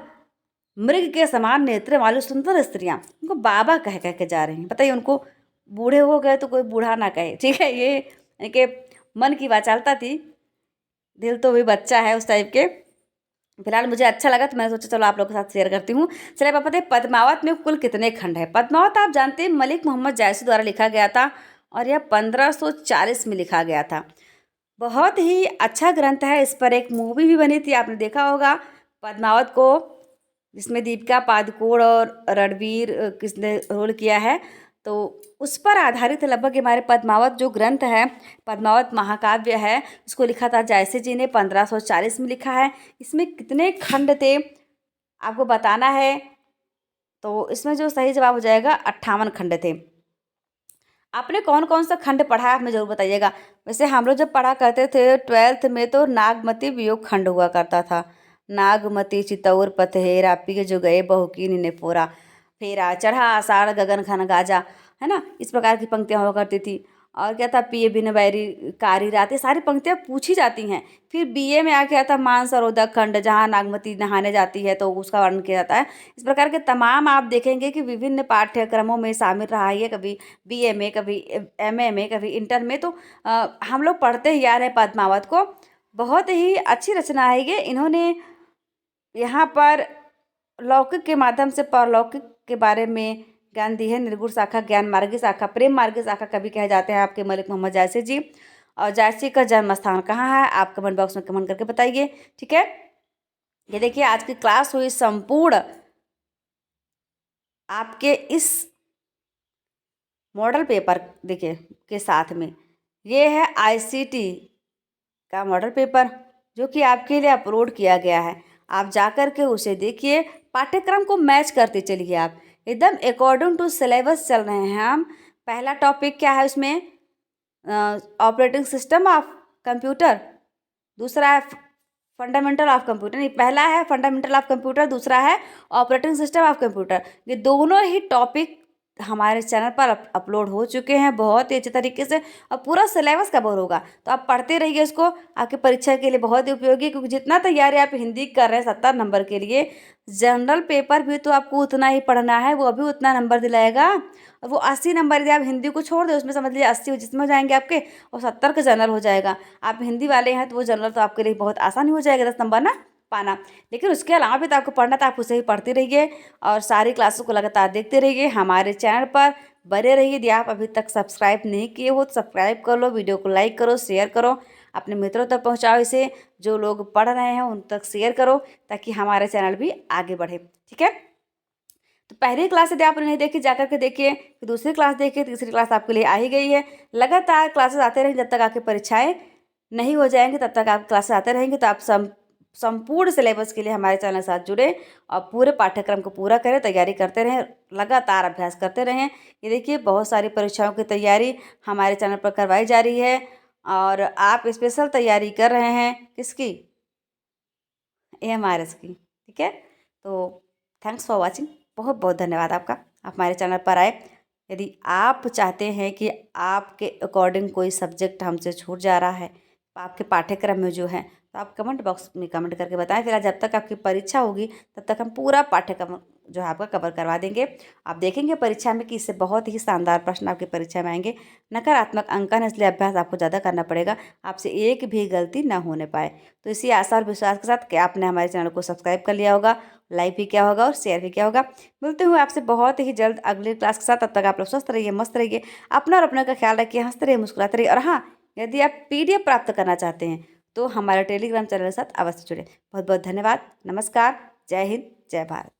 मृग के समान नेत्र वाली सुंदर स्त्रियां उनको बाबा कह के जा रही हैं। बताइए, उनको बूढ़े हो गए तो कोई बूढ़ा ना कहे, ठीक है। ये इनके मन की वाचालता थी, दिल तो भी बच्चा है उस टाइप के। फिलहाल मुझे अच्छा लगा तो मैंने सोचा चलो आप लोगों के साथ शेयर करती हूँ। चलिए आप बताइए, पद्मावत में कुल कितने खंड है? पद्मावत आप जानते हैं मलिक मोहम्मद जायसी द्वारा लिखा गया था और यह 1540 में लिखा गया था। बहुत ही अच्छा ग्रंथ है। इस पर एक मूवी भी बनी थी, आपने देखा होगा पद्मावत को, जिसमें दीपिका पादुकोण और रणवीर किसने रोल किया है। तो उस पर आधारित लगभग हमारे पद्मावत जो ग्रंथ है, पद्मावत महाकाव्य है, उसको लिखा था जायसी जी ने, 1540 में लिखा है। इसमें कितने खंड थे आपको बताना है, तो इसमें जो सही जवाब हो जाएगा 58 खंड थे। आपने कौन कौन सा खंड पढ़ा है हमें ज़रूर बताइएगा। वैसे हम लोग जब पढ़ा करते थे 12th में तो नागमती वियोग खंड हुआ करता था। नागमती चितौर पथहेरा पिय जो गए बहु कीन्ही ने फोरा, फेरा चढ़ा आषाढ़ गगन घन गाजा, है ना। इस प्रकार की पंक्तियाँ हुआ करती थी। और क्या था, पिए बिन बैरी कारी रात, ये सारी पंक्तियाँ पूछी जाती हैं। फिर बीए में आ गया था मानसरोवर खंड, जहाँ नागमती नहाने जाती है तो उसका वर्णन किया जाता है। इस प्रकार के तमाम आप देखेंगे कि विभिन्न पाठ्यक्रमों में शामिल रहा है। कभी बीए में, कभी एमए में, कभी इंटर में, तो हम लोग पढ़ते ही आ रहे हैं पद्मावत को। बहुत ही अच्छी रचना है ये। इन्होंने यहाँ पर लौकिक के माध्यम से परलौकिक के बारे में ज्ञान दी है। निर्गुण शाखा, ज्ञान मार्गी शाखा, प्रेम मार्गी शाखा कभी कहे जाते हैं आपके मलिक मोहम्मद जायसी जी। और जायसी का जन्म स्थान कहाँ है, आप कमेंट बॉक्स में कमेंट करके बताइए, ठीक है। ये देखिए आज की क्लास हुई संपूर्ण आपके इस मॉडल पेपर देखिए के साथ में। ये है आईसीटी का मॉडल पेपर जो कि आपके लिए अपलोड किया गया है। आप जाकर के उसे देखिए, पाठ्यक्रम को मैच करते चलिए, आप एकदम अकॉर्डिंग टू सिलेबस चल रहे हैं हम। पहला टॉपिक क्या है उसमें, ऑपरेटिंग सिस्टम ऑफ कंप्यूटर, दूसरा है फंडामेंटल ऑफ कंप्यूटर, नहीं, पहला है फंडामेंटल ऑफ कंप्यूटर, दूसरा है ऑपरेटिंग सिस्टम ऑफ कंप्यूटर। ये दोनों ही टॉपिक हमारे चैनल पर अपलोड हो चुके हैं बहुत ही अच्छे तरीके से, और पूरा सिलेबस कवर होगा। तो आप पढ़ते रहिए इसको, आपकी परीक्षा के लिए बहुत ही उपयोगी है। क्योंकि जितना तैयारी आप हिंदी कर रहे हैं 70 नंबर के लिए, जनरल पेपर भी तो आपको उतना ही पढ़ना है, वो भी उतना नंबर दिलाएगा। और वो 80 नंबर यदि आप हिंदी को छोड़ दें, उसमें समझ लीजिए 80 जिसमें हो जाएंगे आपके, और 70 का जनरल हो जाएगा। आप हिंदी वाले हैं तो वो जनरल तो आपके लिए बहुत आसानी हो जाएगा 10 नंबर ना पाना। लेकिन उसके अलावा भी तो आपको पढ़ना, तो आप उसे ही पढ़ते रहिए और सारी क्लासों को लगातार देखते रहिए। हमारे चैनल पर बने रहिए। यदि आप अभी तक सब्सक्राइब नहीं किए हो तो सब्सक्राइब कर लो, वीडियो को लाइक करो, शेयर करो, अपने मित्रों तक पहुंचाओ इसे। जो लोग पढ़ रहे हैं उन तक शेयर करो ताकि हमारा चैनल भी आगे बढ़े, ठीक है। तो पहली क्लास यदि आपने नहीं देखी जाकर के देखिए, फिर दूसरी क्लास देखिए, तीसरी क्लास आपके लिए आ ही गई है। लगातार क्लासेस आते रहेंगे जब तक आपकी परीक्षाएं नहीं हो जाएंगी, तब तक आप क्लासेस आते रहेंगे। तो आप संपूर्ण सिलेबस के लिए हमारे चैनल के साथ जुड़े और पूरे पाठ्यक्रम को पूरा करें, तैयारी करते रहें, लगातार अभ्यास करते रहें। ये देखिए बहुत सारी परीक्षाओं की तैयारी हमारे चैनल पर करवाई जा रही है और आप स्पेशल तैयारी कर रहे हैं किसकी, AMRS की, ठीक है। तो थैंक्स फॉर वॉचिंग, बहुत बहुत धन्यवाद आपका, आप हमारे चैनल पर आए। यदि आप चाहते हैं कि आपके अकॉर्डिंग कोई सब्जेक्ट हमसे छूट जा रहा है आपके पाठ्यक्रम में जो है, तो आप कमेंट बॉक्स में कमेंट करके बताएं। फिर जब तक आपकी परीक्षा होगी तब तक हम पूरा पाठ्यक्रम जो है आपका कवर करवा देंगे। आप देखेंगे परीक्षा में कि इससे बहुत ही शानदार प्रश्न आपकी परीक्षा में आएंगे। नकारात्मक अंकन है, इसलिए अभ्यास आपको ज़्यादा करना पड़ेगा, आपसे एक भी गलती ना होने पाए। तो इसी आशा और विश्वास के साथ कि आपने हमारे चैनल को सब्सक्राइब कर लिया होगा, लाइक भी किया होगा और शेयर भी किया होगा। मिलते हुए आपसे बहुत ही जल्द अगली क्लास के साथ। तब तक आप लोग स्वस्थ रहिए, मस्त रहिए, अपना और अपने का ख्याल रखिए, हंसते रहिए, मुस्कुराते रहिए। और हाँ, यदि आप PDF प्राप्त करना चाहते हैं तो हमारे टेलीग्राम चैनल के साथ अवश्य जुड़े। बहुत बहुत धन्यवाद। नमस्कार। जय हिंद, जय भारत।